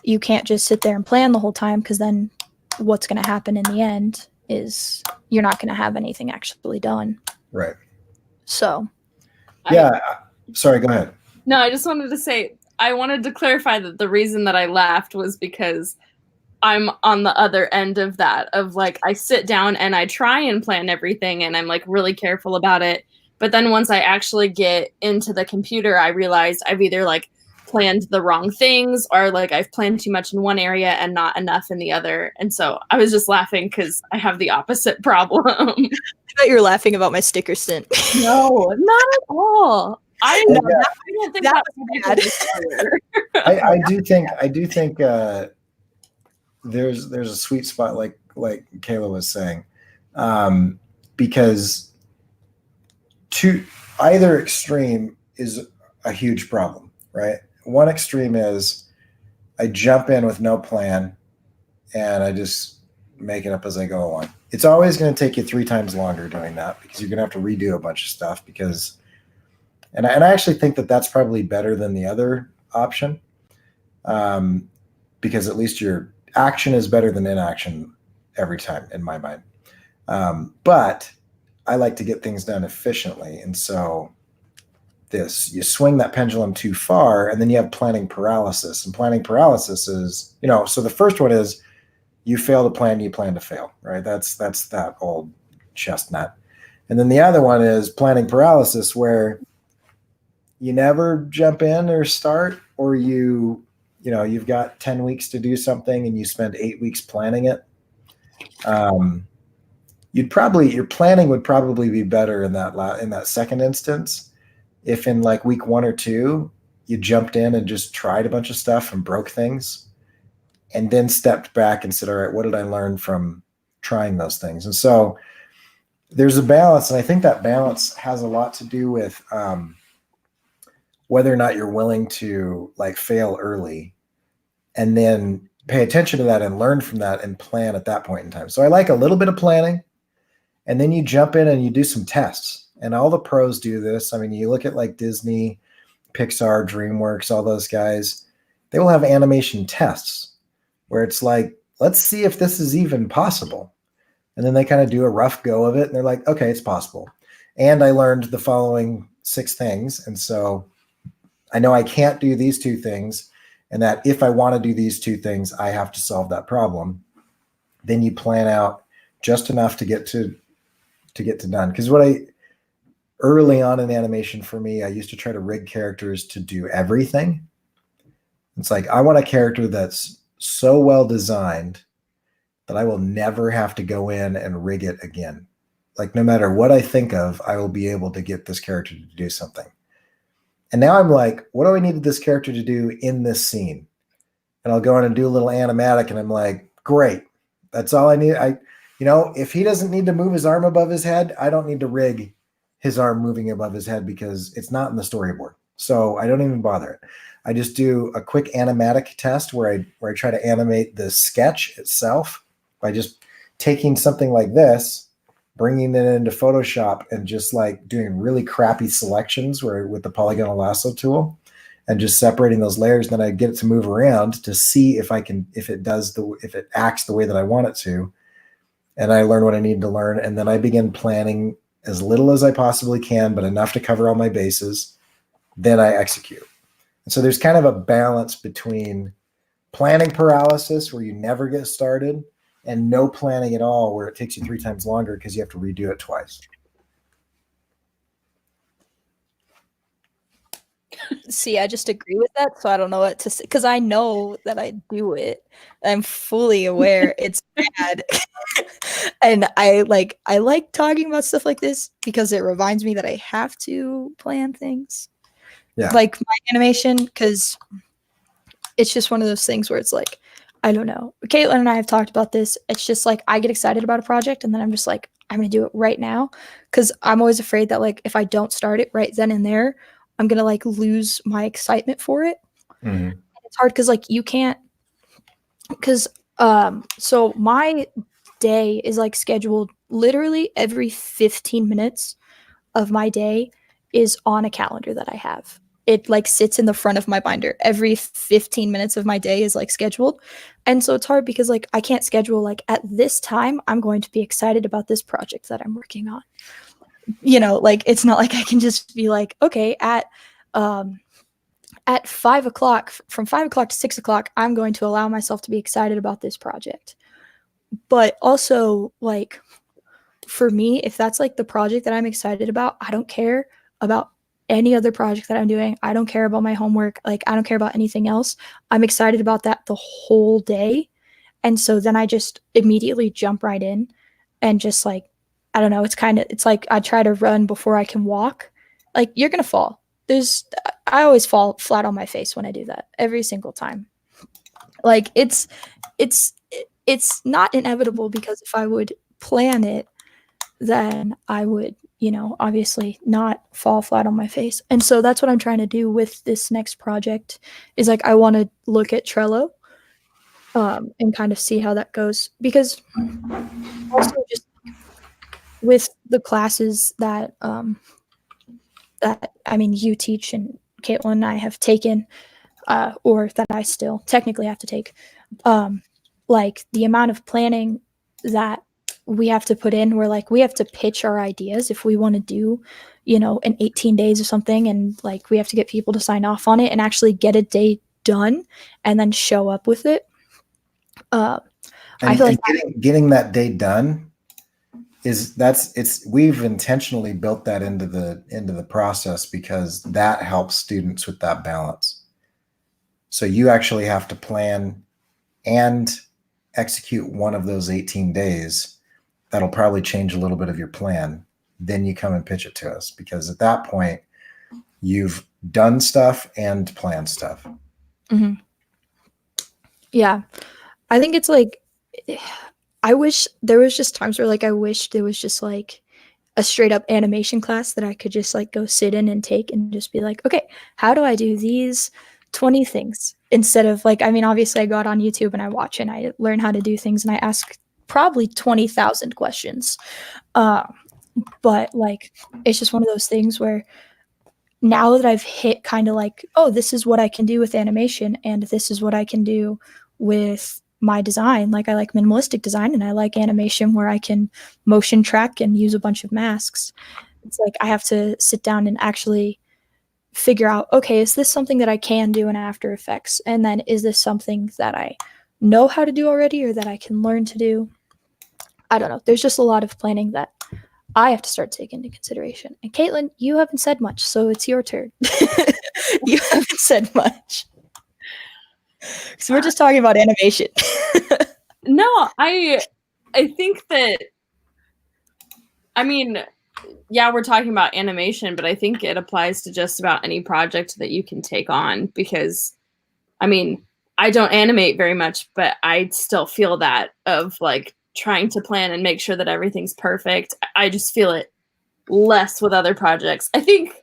you can't just sit there and plan the whole time, because then what's going to happen in the end is you're not going to have anything actually done. Right. So. Yeah. Sorry, go ahead. No, I just wanted to say, I wanted to clarify that the reason that I laughed was because I'm on the other end of that, of like, I sit down and I try and plan everything, and I'm like really careful about it. But then once I actually get into the computer, I realize I've either like planned the wrong things, or like I've planned too much in one area and not enough in the other. And so I was just laughing because I have the opposite problem. I thought you were laughing about my sticker stint. No, not at all. I don't think that was bad. I do think there's a sweet spot, like Kayla was saying, because to either extreme is a huge problem, right? One extreme is I jump in with no plan and I just make it up as I go along. It's always going to take you 3 times longer doing that, because you're going to have to redo a bunch of stuff, and I actually think that that's probably better than the other option, because at least your action is better than inaction every time, in my mind. But I like to get things done efficiently. And so you swing that pendulum too far, and then you have planning paralysis. And planning paralysis is, so the first one is you fail to plan, you plan to fail, right? That's that old chestnut. And then the other one is planning paralysis, where you never jump in or start, or you've got 10 weeks to do something and you spend 8 weeks planning it. your planning would probably be better in that second instance. If in like week 1 or 2, you jumped in and just tried a bunch of stuff and broke things, and then stepped back and said, all right, what did I learn from trying those things? And so there's a balance. And I think that balance has a lot to do with whether or not you're willing to like fail early and then pay attention to that and learn from that and plan at that point in time. So I like a little bit of planning, and then you jump in and you do some tests. And all the pros do this. I mean, you look at like Disney, Pixar, DreamWorks, all those guys, they will have animation tests where it's like, let's see if this is even possible. And then they kind of do a rough go of it, and they're like, okay, it's possible. And I learned the following 6 things. And so I know I can't do these 2 things, and that if I want to do these 2 things, I have to solve that problem. Then you plan out just enough to get to done. Because early on in animation for me, I used to try to rig characters to do everything. It's like, I want a character that's so well designed that I will never have to go in and rig it again. Like, no matter what I think of, I will be able to get this character to do something. And now I'm like, what do I need this character to do in this scene? And I'll go in and do a little animatic, and I'm like, great. That's all I need. If he doesn't need to move his arm above his head, I don't need to rig his arm moving above his head because it's not in the storyboard. So I don't even bother it. I just do a quick animatic test where I try to animate the sketch itself by just taking something like this, bringing it into Photoshop, and just like doing really crappy selections with the polygonal lasso tool, and just separating those layers. Then I get it to move around to see if it acts the way that I want it to. And I learn what I need to learn. And then I begin planning as little as I possibly can, but enough to cover all my bases. Then I execute. And so there's kind of a balance between planning paralysis, where you never get started, and no planning at all, where it takes you 3 times longer because you have to redo it twice. See, I just agree with that, so I don't know what to say, because I know that I do it. I'm fully aware it's bad. And I like talking about stuff like this because it reminds me that I have to plan things. Yeah. Like my animation, because it's just one of those things where it's like, I don't know. Kaitlin and I have talked about this. It's just like, I get excited about a project, and then I'm just like, I'm going to do it right now. Because I'm always afraid that like, if I don't start it right then and there, I'm going to like lose my excitement for it. Mm-hmm. It's hard because like you can't, because so my day is like scheduled literally every 15 minutes of my day is on a calendar that I have. It like sits in the front of my binder. Every 15 minutes of my day is like scheduled. And so it's hard because like I can't schedule like at this time I'm going to be excited about this project that I'm working on. Like it's not like I can just be like, okay, at 5 o'clock, from 5 o'clock to 6 o'clock, I'm going to allow myself to be excited about this project. But also like for me, if that's like the project that I'm excited about, I don't care about any other project that I'm doing. I don't care about my homework. Like I don't care about anything else. I'm excited about that the whole day. And so then I just immediately jump right in and just like, I don't know. It's like I try to run before I can walk. Like you're going to fall. I always fall flat on my face when I do that every single time. Like it's not inevitable, because if I would plan it, then I would, obviously not fall flat on my face. And so that's what I'm trying to do with this next project, is like, I want to look at Trello and kind of see how that goes, because also just with the classes that you teach and Kaitlin and I have taken, or that I still technically have to take, like the amount of planning that we have to put in, where like we have to pitch our ideas if we want to do, in 18 days or something, and like we have to get people to sign off on it and actually get a day done and then show up with it. I feel like getting that day done we've intentionally built that into the process, because that helps students with that balance. So you actually have to plan and execute one of those 18 days that'll probably change a little bit of your plan. Then you come and pitch it to us, because at that point you've done stuff and planned stuff. Mm-hmm. Yeah. I think it's like, I wish there was just times where like I wish there was just like a straight up animation class that I could just like go sit in and take and just be like, okay, how do I do these 20 things? Instead of like, I mean, obviously I go out on YouTube and I watch and I learn how to do things and I ask probably 20,000 questions. But like, it's just one of those things where now that I've hit kind of like, oh, this is what I can do with animation and this is what I can do with my design. Like I like minimalistic design and I like animation where I can motion track and use a bunch of masks. It's like I have to sit down and actually figure out, okay, is this something that I can do in After Effects? And then is this something that I know how to do already or that I can learn to do? I don't know. There's just a lot of planning that I have to start taking into consideration. And Kaitlin, you haven't said much, so it's your turn. You haven't said much. So we're just talking about animation. No, I think that, I mean, yeah, we're talking about animation, but I think it applies to just about any project that you can take on, because, I mean, I don't animate very much, but I still feel that of like trying to plan and make sure that everything's perfect. I just feel it less with other projects. I think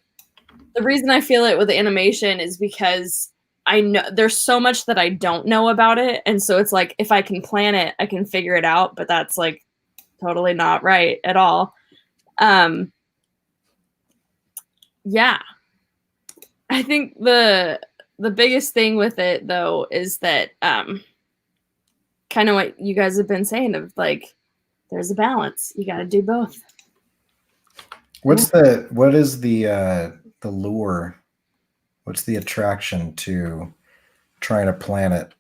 the reason I feel it with animation is because I know there's so much that I don't know about it. And so it's like, if I can plan it, I can figure it out, but that's like totally not right at all. Yeah. I think the biggest thing with it though is that kind of what you guys have been saying of like, there's a balance. You got to do both. What is the lure? What's the attraction to trying to plan it,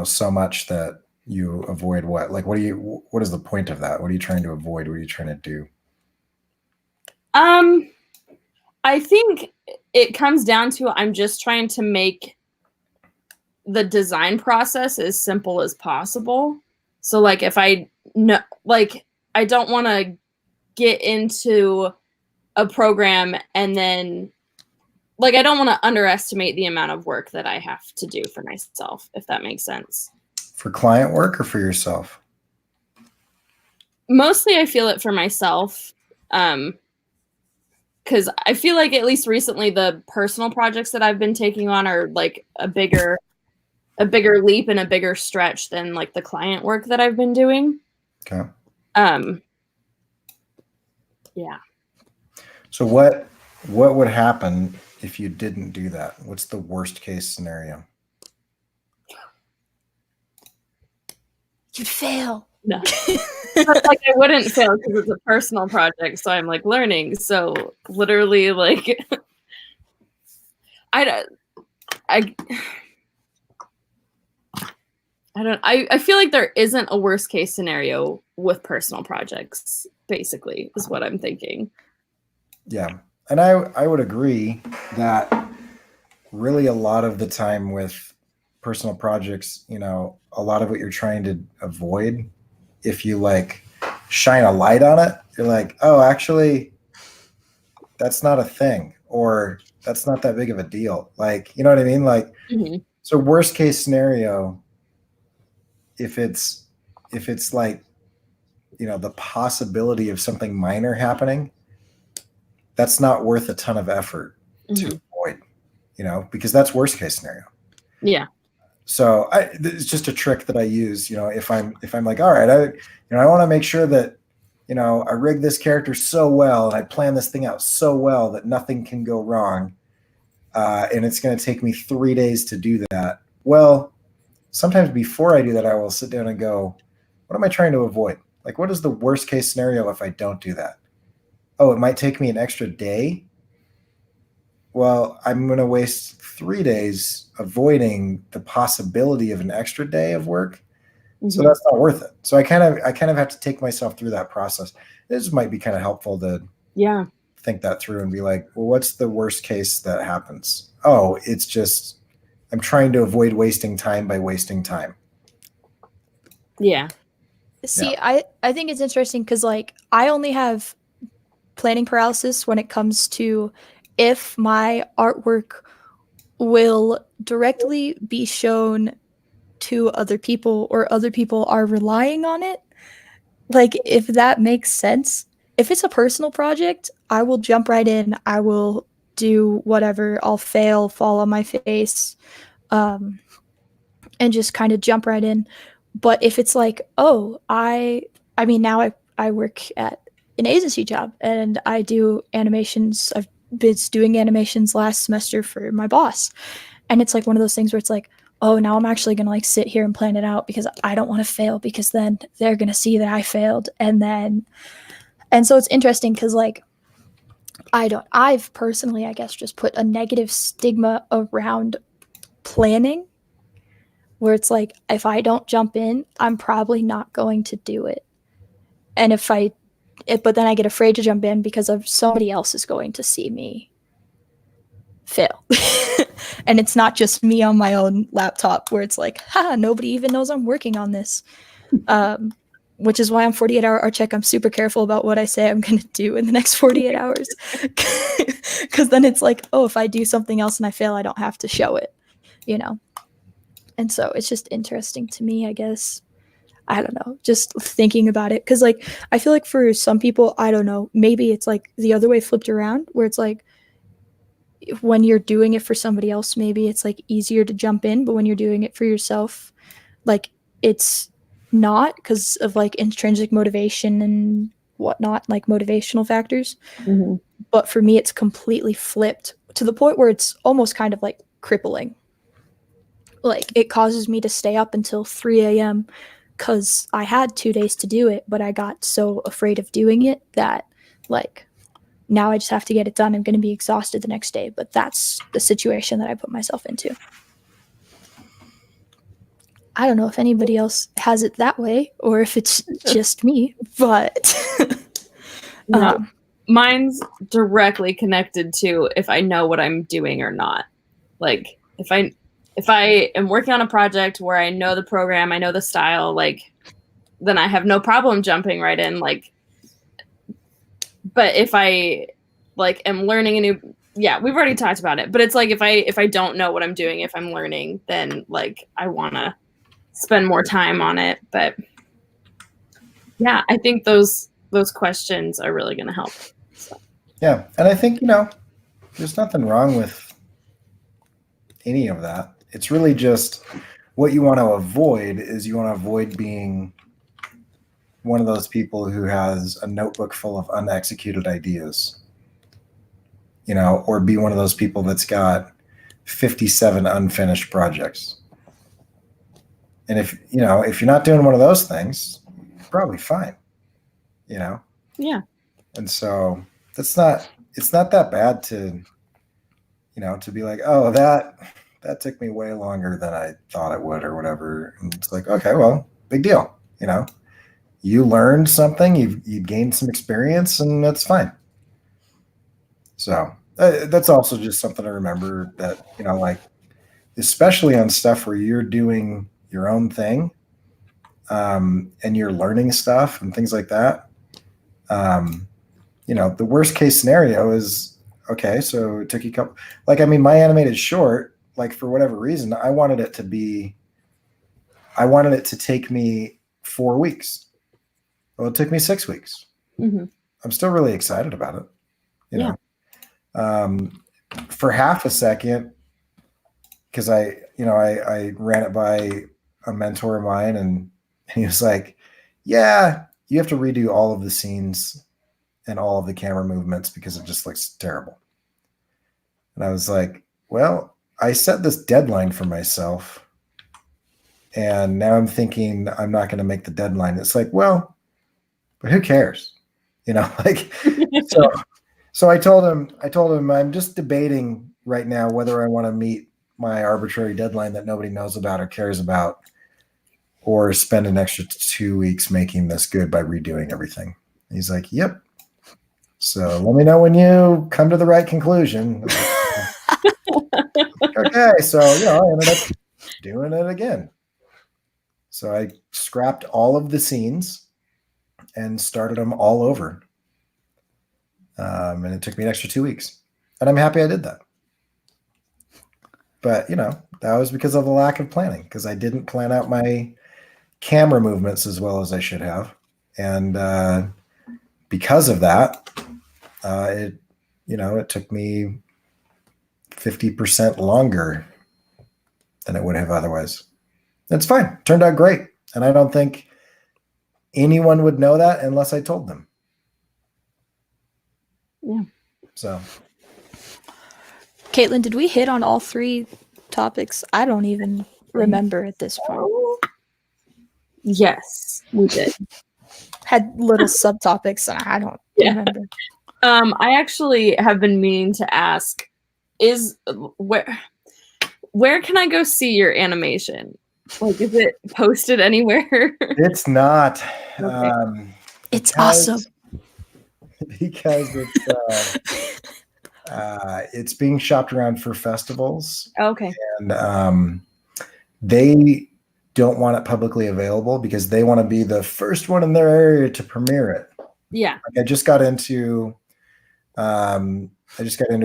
so much that you avoid what? Like, what is the point of that? What are you trying to avoid? What are you trying to do? I think it comes down to, I'm just trying to make the design process as simple as possible. So like, if I know, like, I don't want to get into a program and then like, I don't want to underestimate the amount of work that I have to do for myself, if that makes sense. For client work or for yourself? Mostly I feel it for myself. Because I feel like at least recently the personal projects that I've been taking on are like a bigger leap and a bigger stretch than like the client work that I've been doing. Okay. Yeah. So what would happen if you didn't do that? What's the worst case scenario? You'd fail. No. But, like, I wouldn't fail because it's a personal project, so I'm like learning. So literally, like, I feel like there isn't a worst case scenario with personal projects, basically, is what I'm thinking. Yeah. And I would agree that really a lot of the time with personal projects, a lot of what you're trying to avoid, if you like shine a light on it, you're like, oh, actually, that's not a thing, or that's not that big of a deal. Like, you know what I mean? Like, So worst case scenario, if it's like, the possibility of something minor happening, that's not worth a ton of effort to avoid, because that's worst case scenario. Yeah. So it's just a trick that I use, if I'm like, all right, I want to make sure that, I rig this character so well and I plan this thing out so well that nothing can go wrong. And it's going to take me 3 days to do that. Well, sometimes before I do that, I will sit down and go, what am I trying to avoid? Like, what is the worst case scenario if I don't do that? Oh, it might take me an extra day. Well, I'm going to waste 3 days avoiding the possibility of an extra day of work. So that's not worth it. So I kind of have to take myself through that process. This might be kind of helpful to think that through and be like, well, what's the worst case that happens? Oh, it's just, I'm trying to avoid wasting time by wasting time. Yeah. See, I think it's interesting because like I only have planning paralysis when it comes to if my artwork will directly be shown to other people or other people are relying on it. Like if that makes sense. If it's a personal project, I will jump right in. I will do whatever. I'll fail, fall on my face, and just kind of jump right in. But if it's like, oh, I mean, now I work at an agency job and I do animations. I've been doing animations last semester for my boss. And it's like one of those things where it's like, oh, now I'm actually going to like sit here and plan it out because I don't want to fail because then they're going to see that I failed. And so it's interesting because like, I've personally, I guess, just put a negative stigma around planning where it's like, if I don't jump in, I'm probably not going to do it. And but then I get afraid to jump in because of somebody else is going to see me fail. And it's not just me on my own laptop where it's like, nobody even knows I'm working on this. Which is why on 48-hour art check, I'm super careful about what I say I'm going to do in the next 48 hours. Because then it's like, oh, if I do something else and I fail, I don't have to show it, you know? And so it's just interesting to me, I guess. I don't know, just thinking about it. Because, like, I feel like for some people, I don't know, maybe it's like the other way flipped around where it's like, when you're doing it for somebody else, maybe it's like easier to jump in. But when you're doing it for yourself, like, it's not because of like intrinsic motivation and whatnot, like motivational factors. Mm-hmm. But for me, it's completely flipped to the point where it's almost kind of like crippling. Like, it causes me to stay up until 3 a.m. because I had 2 days to do it, but I got so afraid of doing it that, like, now I just have to get it done. I'm going to be exhausted the next day, but that's the situation that I put myself into. I don't know if anybody else has it that way or if it's just me, but no, mine's directly connected to if I know what I'm doing or not. Like, if I am working on a project where I know the program, I know the style, like, then I have no problem jumping right in. Like, but if I like am learning a new, we've already talked about it, but it's like, if I don't know what I'm doing, if I'm learning, then like, I want to spend more time on it. But yeah, I think those questions are really going to help. So. Yeah. And I think, there's nothing wrong with any of that. It's really just what you want to avoid is you want to avoid being one of those people who has a notebook full of unexecuted ideas, or be one of those people that's got 57 unfinished projects. And if you're not doing one of those things, you're probably fine, Yeah. And so it's not that bad to, to be like, oh, that took me way longer than I thought it would or whatever. And it's like, okay, well, big deal. You learned something, you've gained some experience, and that's fine. So that's also just something to remember that, like, especially on stuff where you're doing your own thing, and you're learning stuff and things like that. The worst case scenario is, okay, so it took you my animated short, like, for whatever reason, I wanted it to take me 4 weeks. Well, it took me 6 weeks. Mm-hmm. I'm still really excited about it. For half a second, because I ran it by a mentor of mine, and he was like, yeah, you have to redo all of the scenes and all of the camera movements because it just looks terrible. And I was like, well, I set this deadline for myself, and now I'm thinking I'm not going to make the deadline. It's like, well, but who cares? Like, so I told him I'm just debating right now whether I want to meet my arbitrary deadline that nobody knows about or cares about, or spend an extra 2 weeks making this good by redoing everything. And he's like, yep. So let me know when you come to the right conclusion. Okay. So, I ended up doing it again. So I scrapped all of the scenes and started them all over. And it took me an extra 2 weeks. And I'm happy I did that. But, that was because of the lack of planning, because I didn't plan out my camera movements as well as I should have. And because of that, it took me 50% longer than it would have otherwise. It's fine. Turned out great. And I don't think anyone would know that unless I told them. Yeah. So, Kaitlin, did we hit on all 3 topics? I don't even remember at this point. Yes, we did. Had little subtopics, and I don't remember. I actually have been meaning to ask, where can I go see your animation? Like, is it posted anywhere? it's not. Okay. It's awesome. Because it's being shopped around for festivals. Okay. And they don't want it publicly available because they want to be the first one in their area to premiere it. Yeah. I just got into a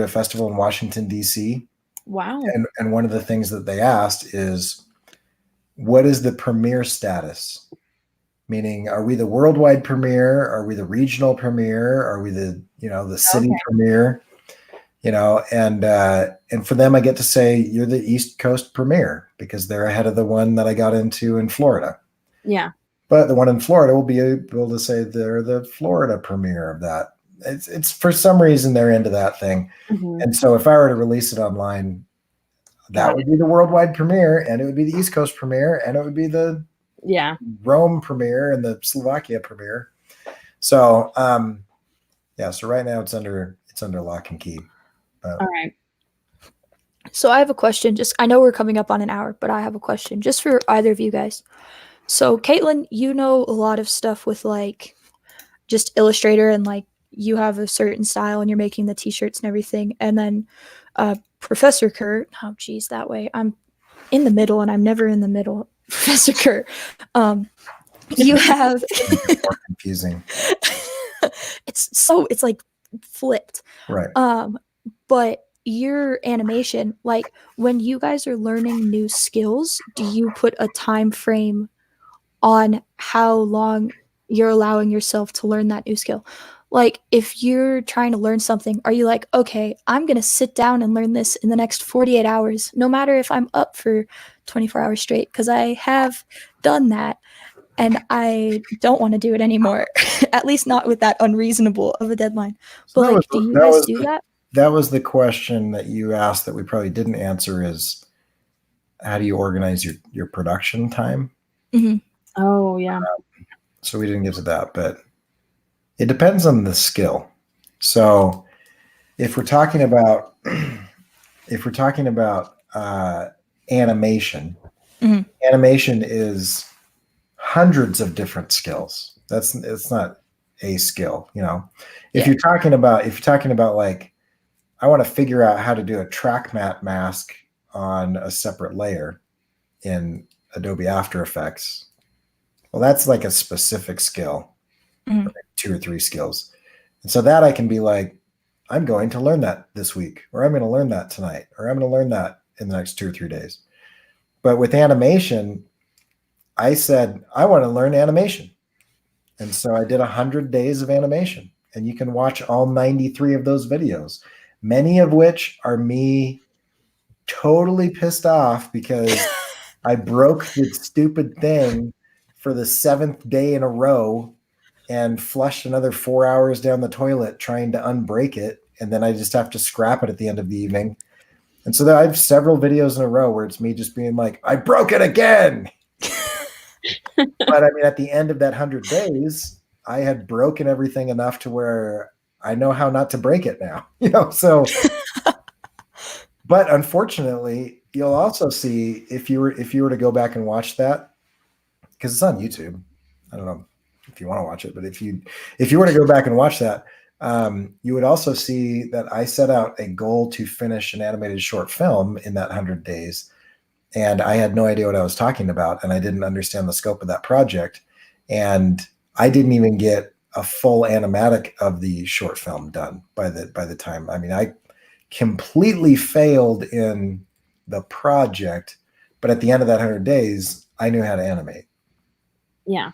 festival in Washington, D.C. Wow. And one of the things that they asked is, what is the premiere status? Meaning, are we the worldwide premiere? Are we the regional premiere? Are we the city premiere? And for them, I get to say you're the East Coast premiere because they're ahead of the one that I got into in Florida. Yeah. But the one in Florida will be able to say they're the Florida premiere of that. It's for some reason they're into that thing. Mm-hmm. And so if I were to release it online, that would be the worldwide premiere, and it would be the East Coast premiere, and it would be the Rome premiere and the Slovakia premiere. So so right now it's under lock and key. All right. So I have a question. I know we're coming up on an hour, but I have a question just for either of you guys. So Kaitlin, you know a lot of stuff with like just Illustrator, and like you have a certain style and you're making the t-shirts and everything. And then Professor Kerr, that way I'm in the middle and I'm never in the middle. Professor Kerr, you have more confusing. It's like flipped. Right. But your animation, like when you guys are learning new skills, do you put a time frame on how long you're allowing yourself to learn that new skill? Like if you're trying to learn something, are you like, okay, I'm going to sit down and learn this in the next 48 hours, no matter if I'm up for 24 hours straight? Because I have done that and I don't want to do it anymore, at least not with that unreasonable of a deadline. But like, do you guys do that? That was the question that you asked that we probably didn't answer, is how do you organize your production time? Mm-hmm. Oh, yeah. So we didn't get to that, but it depends on the skill. So if we're talking about animation, mm-hmm. Animation is hundreds of different skills. It's not a skill, If you're talking about like, I want to figure out how to do a track matte mask on a separate layer in Adobe After Effects. Well, that's like a specific skill, mm-hmm. or 2 or 3 skills. And so that I can be like, I'm going to learn that this week, or I'm going to learn that tonight, or I'm going to learn that in the next 2 or 3 days. But with animation, I said, I want to learn animation. And so I did 100 days of animation, and you can watch all 93 of those videos, many of which are me totally pissed off because I broke the stupid thing for the 7th day in a row and flushed another 4 hours down the toilet trying to unbreak it. And then I just have to scrap it at the end of the evening. And so I have several videos in a row where it's me just being like, I broke it again. But I mean, at the end of that 100 days, I had broken everything enough to where I know how not to break it now, so, but unfortunately, you'll also see if you were to go back and watch that, because it's on YouTube. I don't know if you want to watch it, but if you were to go back and watch that, you would also see that I set out a goal to finish an animated short film in that 100 days. and I had no idea what I was talking about, and I didn't understand the scope of that project, and I didn't even get a full animatic of the short film done by the time. I mean, I completely failed in the project, but at the end of that 100 days, I knew how to animate. Yeah.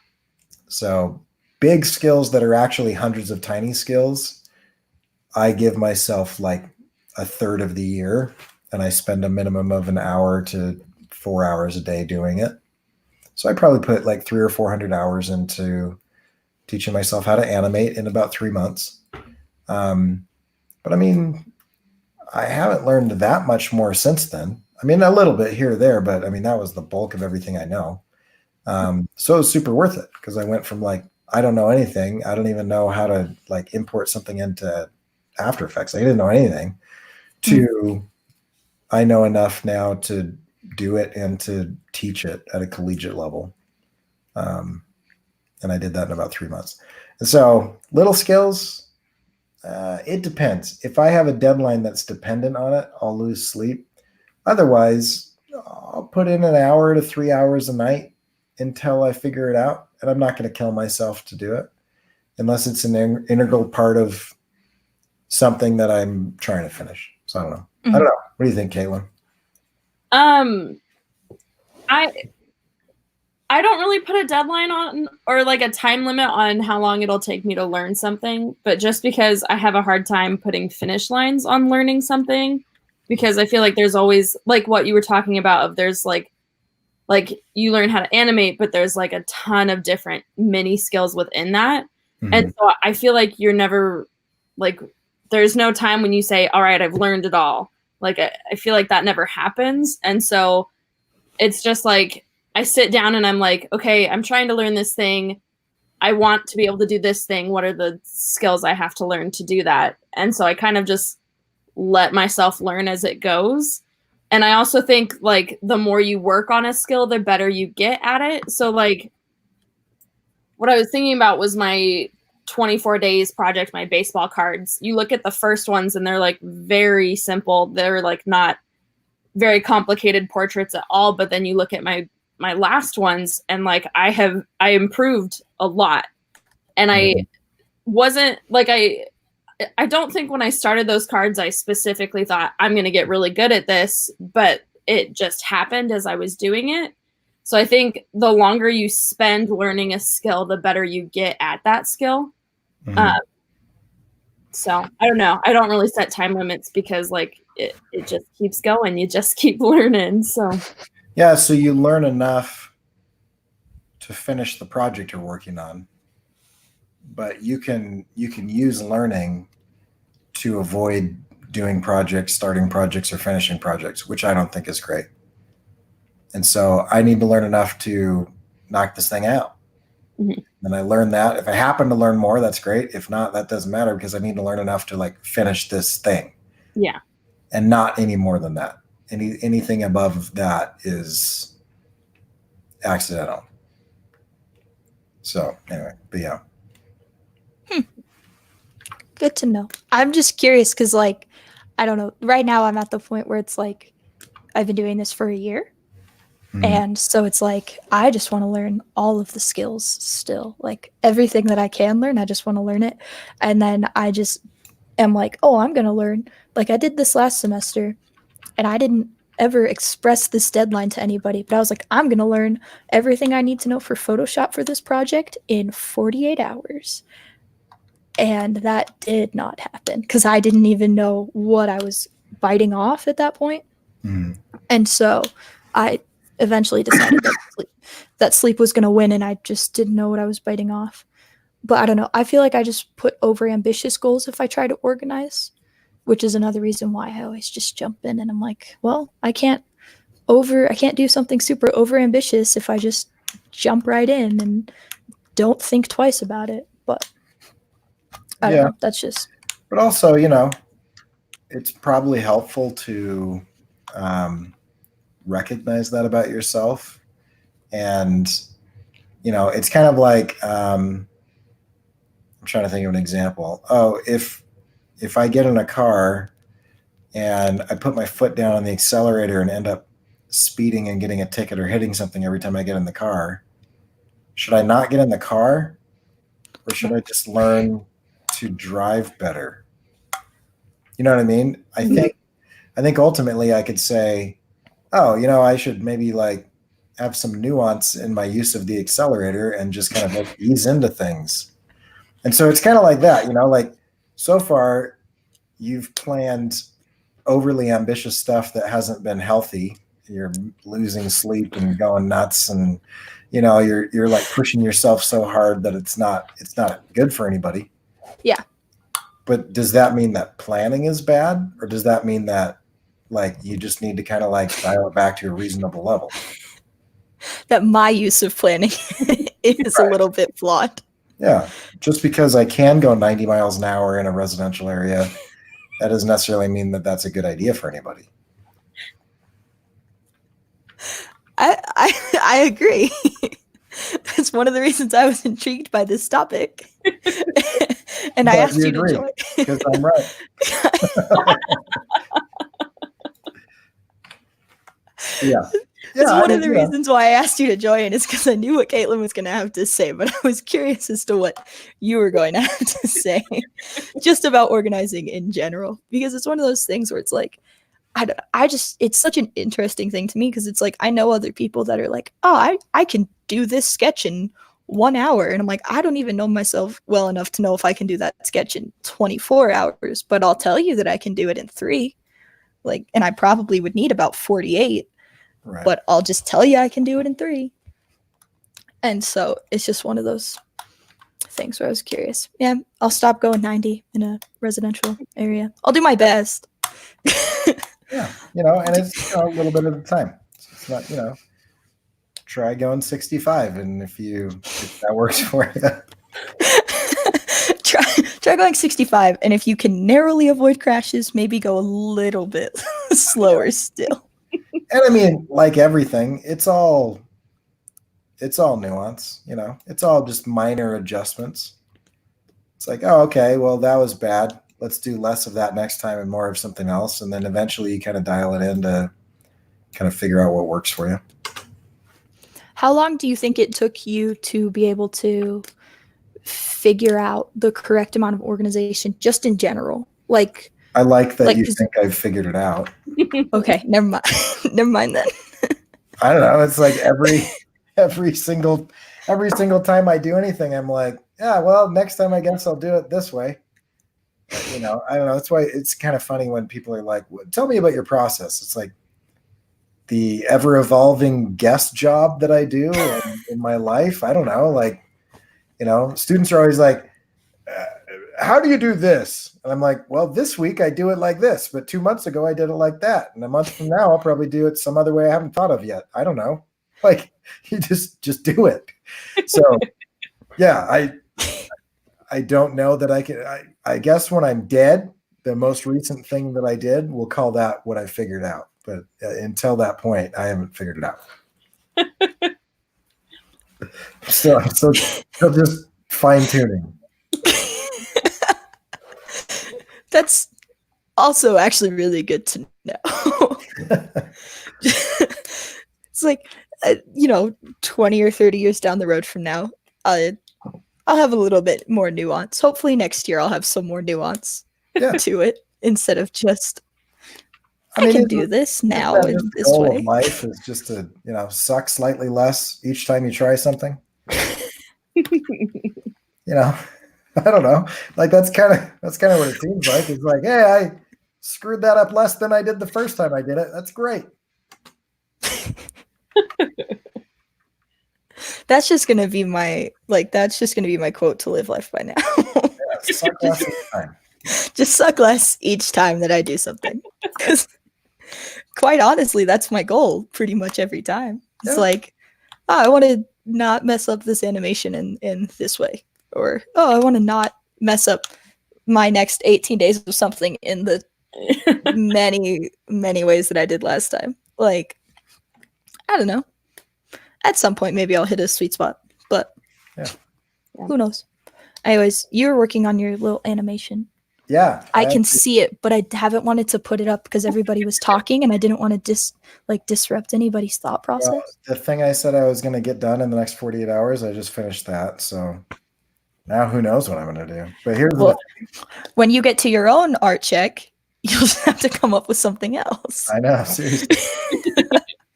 So big skills that are actually hundreds of tiny skills, I give myself like a third of the year, and I spend a minimum of an hour to 4 hours a day doing it. So I probably put like 300 or 400 hours into teaching myself how to animate in about 3 months. But I mean, I haven't learned that much more since then. I mean, a little bit here or there, but I mean, that was the bulk of everything I know. So it was super worth it, because I went from like, I don't know anything. I don't even know how to like import something into After Effects. I didn't know anything, to I know enough now to do it and to teach it at a collegiate level. And I did that in about 3 months. And so little skills, it depends. If I have a deadline that's dependent on it, I'll lose sleep. Otherwise, I'll put in an hour to 3 hours a night until I figure it out. And I'm not going to kill myself to do it unless it's an integral part of something that I'm trying to finish. So I don't know. I don't know. What do you think, Kayla? I don't really put a deadline on, or like a time limit on how long it'll take me to learn something, but just because I have a hard time putting finish lines on learning something, because I feel like there's always, like what you were talking about, of there's like you learn how to animate, but there's like a ton of different mini skills within that. Mm-hmm. And so I feel like you're never like, there's no time when you say, all right, I've learned it all. Like, I feel like that never happens. And so it's just like, I sit down and I'm like, okay, I'm trying to learn this thing. I want to be able to do this thing. What are the skills I have to learn to do that? And so I kind of just let myself learn as it goes. And I also think like the more you work on a skill, the better you get at it. So like what I was thinking about was my 24 days project, my baseball cards. You look at the first ones and they're like very simple. They're like not very complicated portraits at all. But then you look at my last ones and like I improved a lot. And I wasn't like, I don't think when I started those cards, I specifically thought I'm going to get really good at this, but it just happened as I was doing it. So I think the longer you spend learning a skill, the better you get at that skill. So I don't know. I don't really set time limits because like it just keeps going. You just keep learning. So yeah, so you learn enough to finish the project you're working on, but you can use learning to avoid doing projects, starting projects, or finishing projects, which I don't think is great. And so I need to learn enough to knock this thing out. And I learned that. If I happen to learn more, that's great. If not, that doesn't matter, because I need to learn enough to like finish this thing. Yeah. And not any more than that. Anything above that is accidental. So anyway, but yeah. Good to know. I'm just curious because, like, I don't know. Right now, I'm at the point where it's like I've been doing this for a year. And so it's like I just want to learn all of the skills still. Like everything that I can learn, I just want to learn it. And then I just am like, oh, I'm going to learn. Like I did this last semester and I didn't ever express this deadline to anybody. But I was like, I'm going to learn everything I need to know for Photoshop for this project in 48 hours. And that did not happen because I didn't even know what I was biting off at that point. And so I eventually decided that sleep was going to win, and I just didn't know what I was biting off. But I don't know. I feel like I just put over ambitious goals if I try to organize, which is another reason why I always just jump in and I'm like, well, I can't do something super over ambitious if I just jump right in and don't think twice about it. But I don't know. That's just. But also, it's probably helpful to recognize that about yourself. And, it's kind of like, I'm trying to think of an example. Oh, if I get in a car and I put my foot down on the accelerator and end up speeding and getting a ticket or hitting something every time I get in the car. Should I not get in the car, or should I just learn to drive better? You know what I mean? I think ultimately I could say, oh, I should maybe like have some nuance in my use of the accelerator and just kind of like ease into things. And so it's kind of like that, like so far you've planned overly ambitious stuff that hasn't been healthy. You're losing sleep and going nuts, and you're like pushing yourself so hard that it's not good for anybody. Yeah. But does that mean that planning is bad, or does that mean that like you just need to kind of like dial it back to a reasonable level? That my use of planning is a little bit flawed. Yeah. Just because I can go 90 miles an hour in a residential area, that doesn't necessarily mean that that's a good idea for anybody. I agree. That's one of the reasons I was intrigued by this topic. And I asked you to join. Because I'm right. Yeah. It's one of the reasons why I asked you to join is because I knew what Kaitlin was going to have to say, but I was curious as to what you were going to have to say just about organizing in general, because it's one of those things where it's like, it's such an interesting thing to me, because it's like, I know other people that are like, oh, I can do this sketch in 1 hour. And I'm like, I don't even know myself well enough to know if I can do that sketch in 24 hours, but I'll tell you that I can do it in 3. Like, and I probably would need about 48. Right. But I'll just tell you I can do it in 3. And so it's just one of those things where I was curious. Yeah, I'll stop going 90 in a residential area. I'll do my best. Yeah, and it's a little bit at a time. It's not, try going 65, and if that works for you. Try going 65, and if you can narrowly avoid crashes, maybe go a little bit slower still. And I mean, like everything, it's all nuance, it's all just minor adjustments. It's like, oh, okay, well, that was bad. Let's do less of that next time and more of something else. And then eventually you kind of dial it in to kind of figure out what works for you. How long do you think it took you to be able to figure out the correct amount of organization just in general? Like, I like that you think I've figured it out. Okay, never mind. Never mind then. I don't know. It's like every single time I do anything, I'm like, yeah, well, next time I guess I'll do it this way. I don't know. That's why it's kind of funny when people are like, tell me about your process. It's like the ever evolving guest job that I do in my life. I don't know. Like, students are always like, how do you do this? And I'm like, well, this week I do it like this, but 2 months ago I did it like that. And a month from now, I'll probably do it some other way I haven't thought of yet. I don't know. Like, you just do it. So yeah, I don't know that I can, I guess when I'm dead, the most recent thing that I did, we'll call that what I figured out. But until that point, I haven't figured it out. So just fine tuning. That's also actually really good to know. It's like, 20 or 30 years down the road from now, I'll have a little bit more nuance. Hopefully next year I'll have some more nuance to it instead of just, I can do this now in this way. The goal of life is just to, suck slightly less each time you try something. I don't know. Like that's kind of what it seems like. It's like, hey, I screwed that up less than I did the first time I did it. That's great. That's just gonna be my quote to live life by now. Yeah, suck less each time. Just suck less each time that I do something. Because quite honestly, that's my goal pretty much every time. It's like, I want to not mess up this animation in this way. Or, I want to not mess up my next 18 days of something in the many, many ways that I did last time. Like, I don't know. At some point, maybe I'll hit a sweet spot, but who knows? Anyways, you're working on your little animation. Yeah. I can see it, but I haven't wanted to put it up because everybody was talking and I didn't want to disrupt anybody's thought process. Well, the thing I said I was going to get done in the next 48 hours, I just finished that. So now who knows what I'm going to do. But here's the thing. When you get to your own art check, you'll just have to come up with something else. I know, seriously.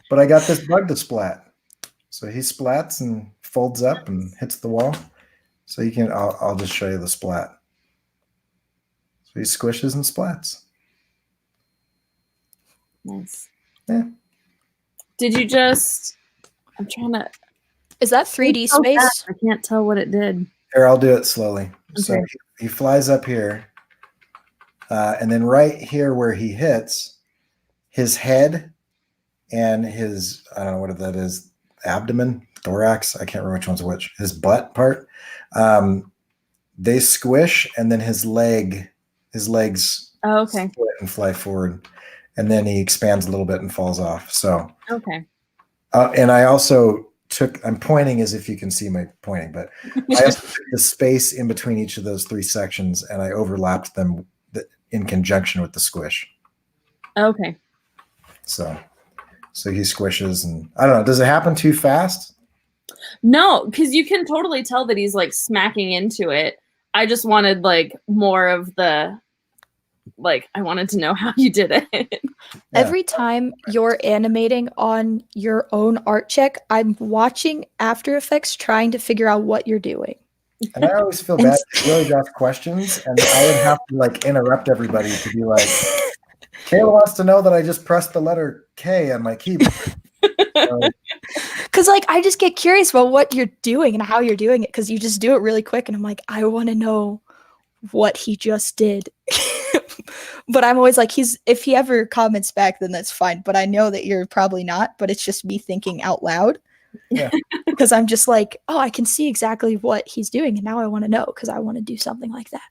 But I got this bug to splat. So he splats and folds up and hits the wall. So you can, I'll just show you the splat. So he squishes and splats. Nice. Yeah. Did you just, I'm trying to. Is that 3D so space? fast, I can't tell what it did. Here, I'll do it slowly. Okay. So he flies up here. And then right here where he hits, his head and his, I don't know what that is, abdomen, thorax, I can't remember which one's which, his butt part, they squish, and then his legs Okay. split and fly forward. And then he expands a little bit and falls off. So, Okay. and I also I'm pointing as if you can see my pointing, but I also took the space in between each of those three sections and I overlapped them in conjunction with the squish. Okay. So he squishes, and I don't know, does it happen too fast? No, because you can totally tell that he's like smacking into it. I just wanted like more of the, like, I wanted to know how you did it. Yeah. Every time you're animating on your own art check, I'm watching After Effects trying to figure out what you're doing. And I always feel bad to really ask questions, and I would have to like interrupt everybody to be like, Kayla wants to know that I just pressed the letter K on my keyboard. Because like I just get curious about what you're doing and how you're doing it, because you just do it really quick and I'm like, I want to know what he just did. But I'm always like, if he ever comments back, then that's fine, but I know that you're probably not, but it's just me thinking out loud. Yeah. Because I'm just like, oh, I can see exactly what he's doing and now I want to know because I want to do something like that.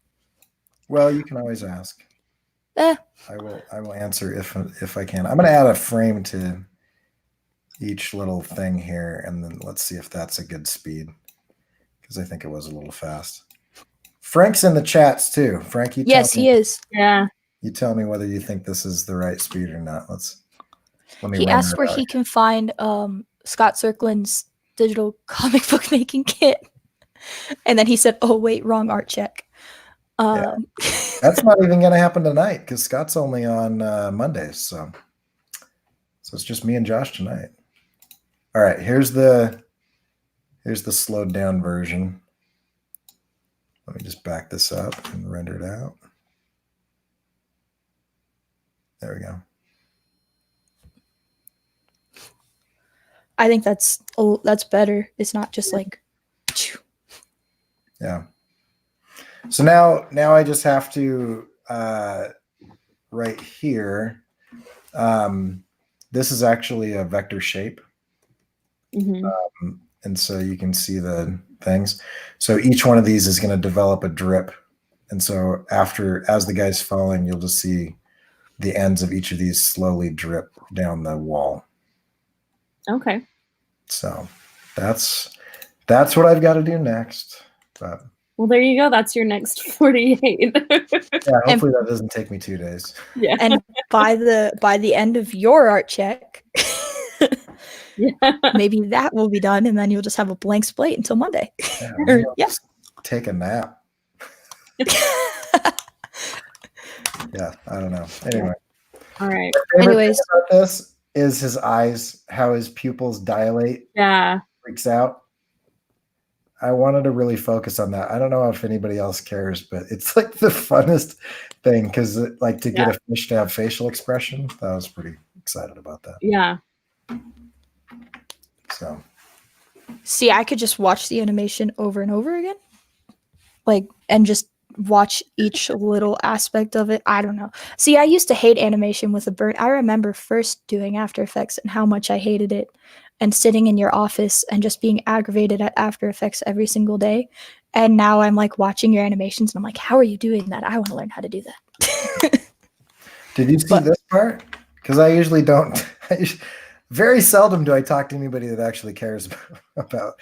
Well, you can always ask. Eh. I will answer if I can. I'm going to add a frame to each little thing here, and then let's see if that's a good speed, because I think it was a little fast. Frank's in the chats too. Frank, you Yes, he is. Yeah. You tell me whether you think this is the right speed or not. Let me He render asked it where out. he can find Scott Circlin's digital comic book making kit. And then he said, oh, wait, wrong art check. Yeah. That's not even going to happen tonight because Scott's only on Mondays. So it's just me and Josh tonight. All right, here's the slowed down version. Let me just back this up and render it out. There we go. I think that's better. It's not just like. Yeah. So now I just have to right here. This is actually a vector shape. Mm-hmm. And so you can see the things. So each one of these is going to develop a drip. And so as the guy's falling, you'll just see the ends of each of these slowly drip down the wall. Okay. So that's what I've got to do next. But well, there you go. That's your next 48. yeah, hopefully that doesn't take me 2 days. Yeah. And by the end of your art check, yeah. maybe that will be done, and then you'll just have a blank slate until Monday. Yeah, take a nap. Yeah, I don't know. Anyway. All right. Anyways, about this is his eyes, how his pupils dilate. Yeah. Freaks out. I wanted to really focus on that. I don't know if anybody else cares, but it's like the funnest thing because like to get a fish to have facial expression, I was pretty excited about that. Yeah. So see, I could just watch the animation over and over again, like, and just watch each little aspect of it. I don't know. See, I used to hate animation with a burn. I remember first doing After Effects and how much I hated it, and sitting in your office and just being aggravated at After Effects every single day. And now I'm like watching your animations and I'm like, how are you doing that? I want to learn how to do that. did you see this part? Because I usually don't. Very seldom do I talk to anybody that actually cares about.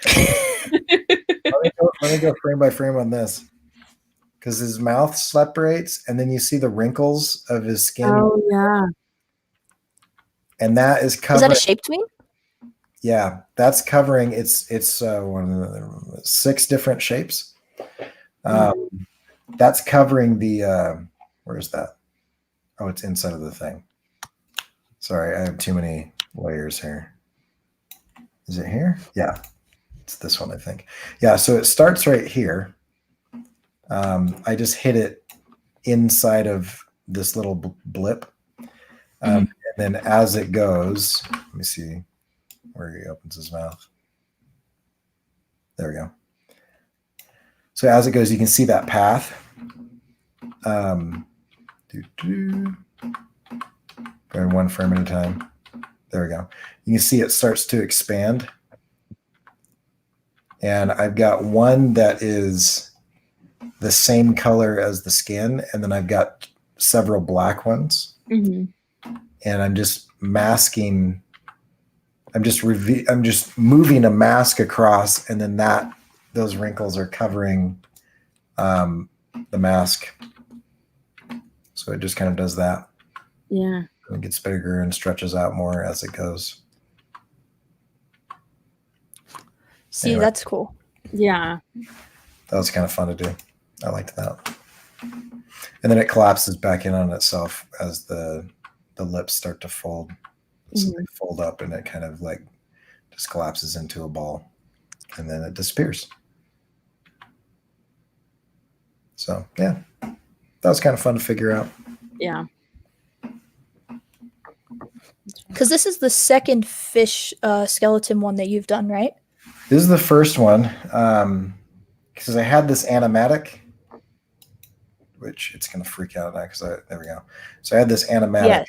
Let me go frame by frame on this. because his mouth separates, and then you see the wrinkles of his skin. Oh yeah. And that is Is covering. that a shape tween? Yeah, that's covering. It's one of the 6 different shapes. That's covering the. Where is that? Oh, it's inside of the thing. Sorry, I have too many layers here. Is it here? Yeah, it's this one, I think. Yeah, so it starts right here. I just hit it inside of this little blip. And then as it goes, let me see where he opens his mouth. There we go. So as it goes, you can see that path. Going 1 frame at a time. There we go. You can see it starts to expand. And I've got one that is the same color as the skin, and then I've got several black ones. And I'm just masking. I'm just moving a mask across, and then those wrinkles are covering the mask. So it just kind of does that. Yeah. It gets bigger and stretches out more as it goes. See, Anyway. that's cool. Yeah. That was kind of fun to do. I liked that. And then it collapses back in on itself as the lips start to fold. So they fold up, and it kind of like just collapses into a ball, and then it disappears. So yeah, that was kind of fun to figure out. Yeah. Because this is the second fish skeleton one that you've done, right? This is the first one, because I had this animatic, which it's going to freak out now because there we go. So I had this animatic,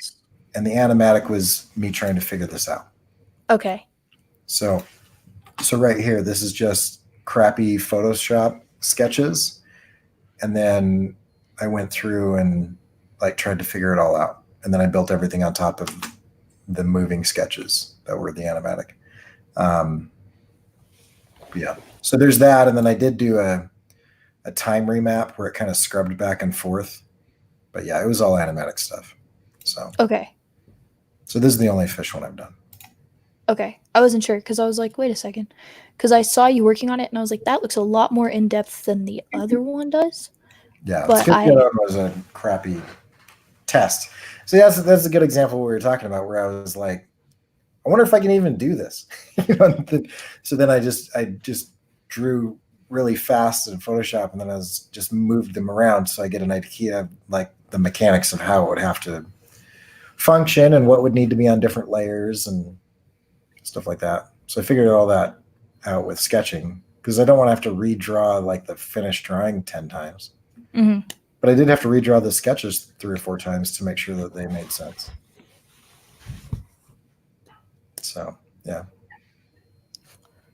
and the animatic was me trying to figure this out. Okay. So right here, this is just crappy Photoshop sketches, and then I went through and like tried to figure it all out, and then I built everything on top of the moving sketches that were the animatic. Yeah. So there's that, and then I did do a time remap where it kind of scrubbed back and forth. But yeah, it was all animatic stuff. So Okay. So this is the only fish one I've done. Okay. I wasn't sure because I was like, wait a second. Because I saw you working on it, and I was like, that looks a lot more in depth than the other one does. Yeah, but the other one was a crappy test. So that's a good example of what we were talking about, where I was like, I wonder if I can even do this. So then I just drew really fast in Photoshop, and then I just moved them around so I get an idea of like the mechanics of how it would have to function and what would need to be on different layers and stuff like that. So I figured all that out with sketching because I don't want to have to redraw like the finished drawing 10 times. But I did have to redraw the sketches 3 or 4 times to make sure that they made sense. So, yeah.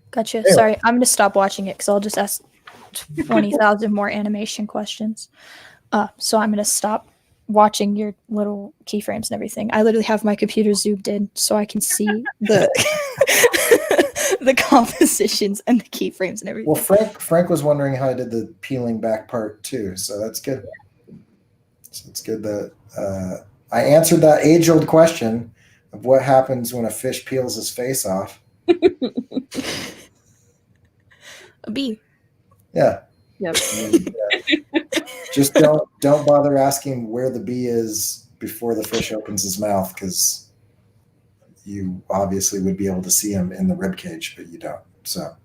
Gotcha. Anyway. Sorry, I'm going to stop watching it because I'll just ask 20,000 more animation questions. So I'm going to stop watching your little keyframes and everything. I literally have my computer zoomed in so I can see the the compositions and the keyframes and everything. Well, Frank was wondering how I did the peeling back part too, so that's good. So it's good that I answered that age-old question of what happens when a fish peels his face off. A bee. Yeah. Yep. Just don't bother asking where the bee is before the fish opens his mouth, because you obviously would be able to see him in the rib cage, but you don't. So,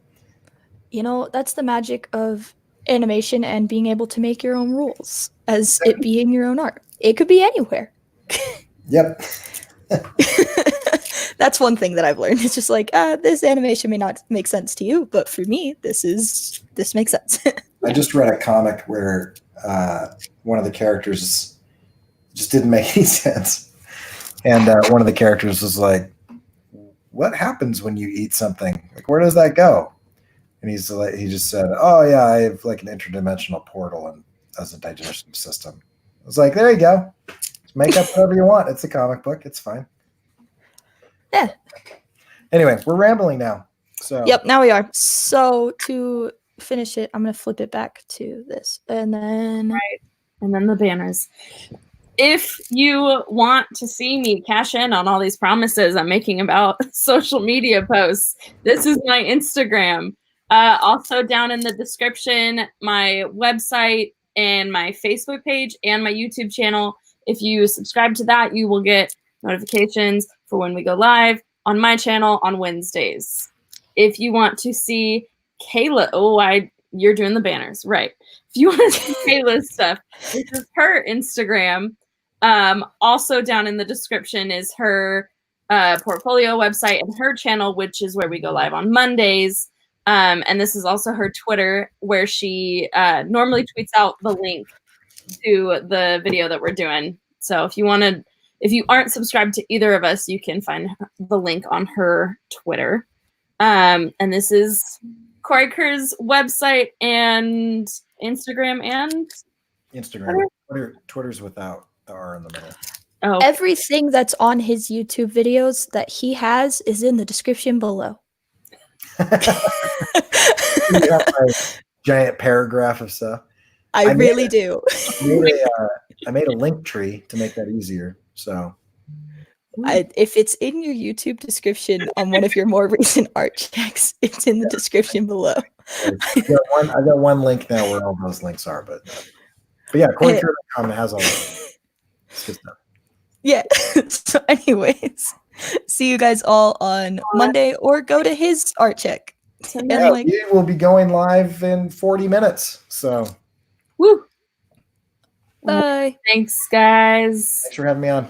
you know, that's the magic of animation and being able to make your own rules, as it being your own art. It could be anywhere. Yep. That's one thing that I've learned. It's just like, this animation may not make sense to you, but for me, this makes sense. I just read a comic where one of the characters just didn't make any sense. And one of the characters was like, what happens when you eat something? Like, where does that go? And he just said, oh, yeah, I have like an interdimensional portal and as a digestive system. I was like, there you go. Just make up whatever you want. It's a comic book. It's fine. Yeah. Anyway, we're rambling now. So Yep, now we are. So to finish it, I'm going to flip it back to this. And then And then the banners. If you want to see me cash in on all these promises I'm making about social media posts, this is my Instagram. Also down in the description, my website and my Facebook page and my YouTube channel. If you subscribe to that, you will get notifications for when we go live on my channel on Wednesdays. If you want to see Kayla, you're doing the banners, right? If you want to see Kayla's stuff, this is her Instagram. Also down in the description is her portfolio website and her channel, which is where we go live on Mondays. And this is also her Twitter, where she normally tweets out the link to the video that we're doing. So if you aren't subscribed to either of us, you can find the link on her Twitter. And this is Cory Kerr's website and Instagram and Twitter's without the R in the middle. Oh, everything that's on his YouTube videos that he has is in the description below. You have a giant paragraph of stuff. I really do. I made a link tree to make that easier. So if it's in your YouTube description on one of your more recent art checks, it's in the description below. I got one link now where all those links are, but yeah, CoryKerr.com has all that. It's good stuff. Yeah. So anyways, see you guys all on Monday, or go to his art check. Yeah, we will be going live in 40 minutes. So woo. Bye. Thanks, guys. Thanks for having me on.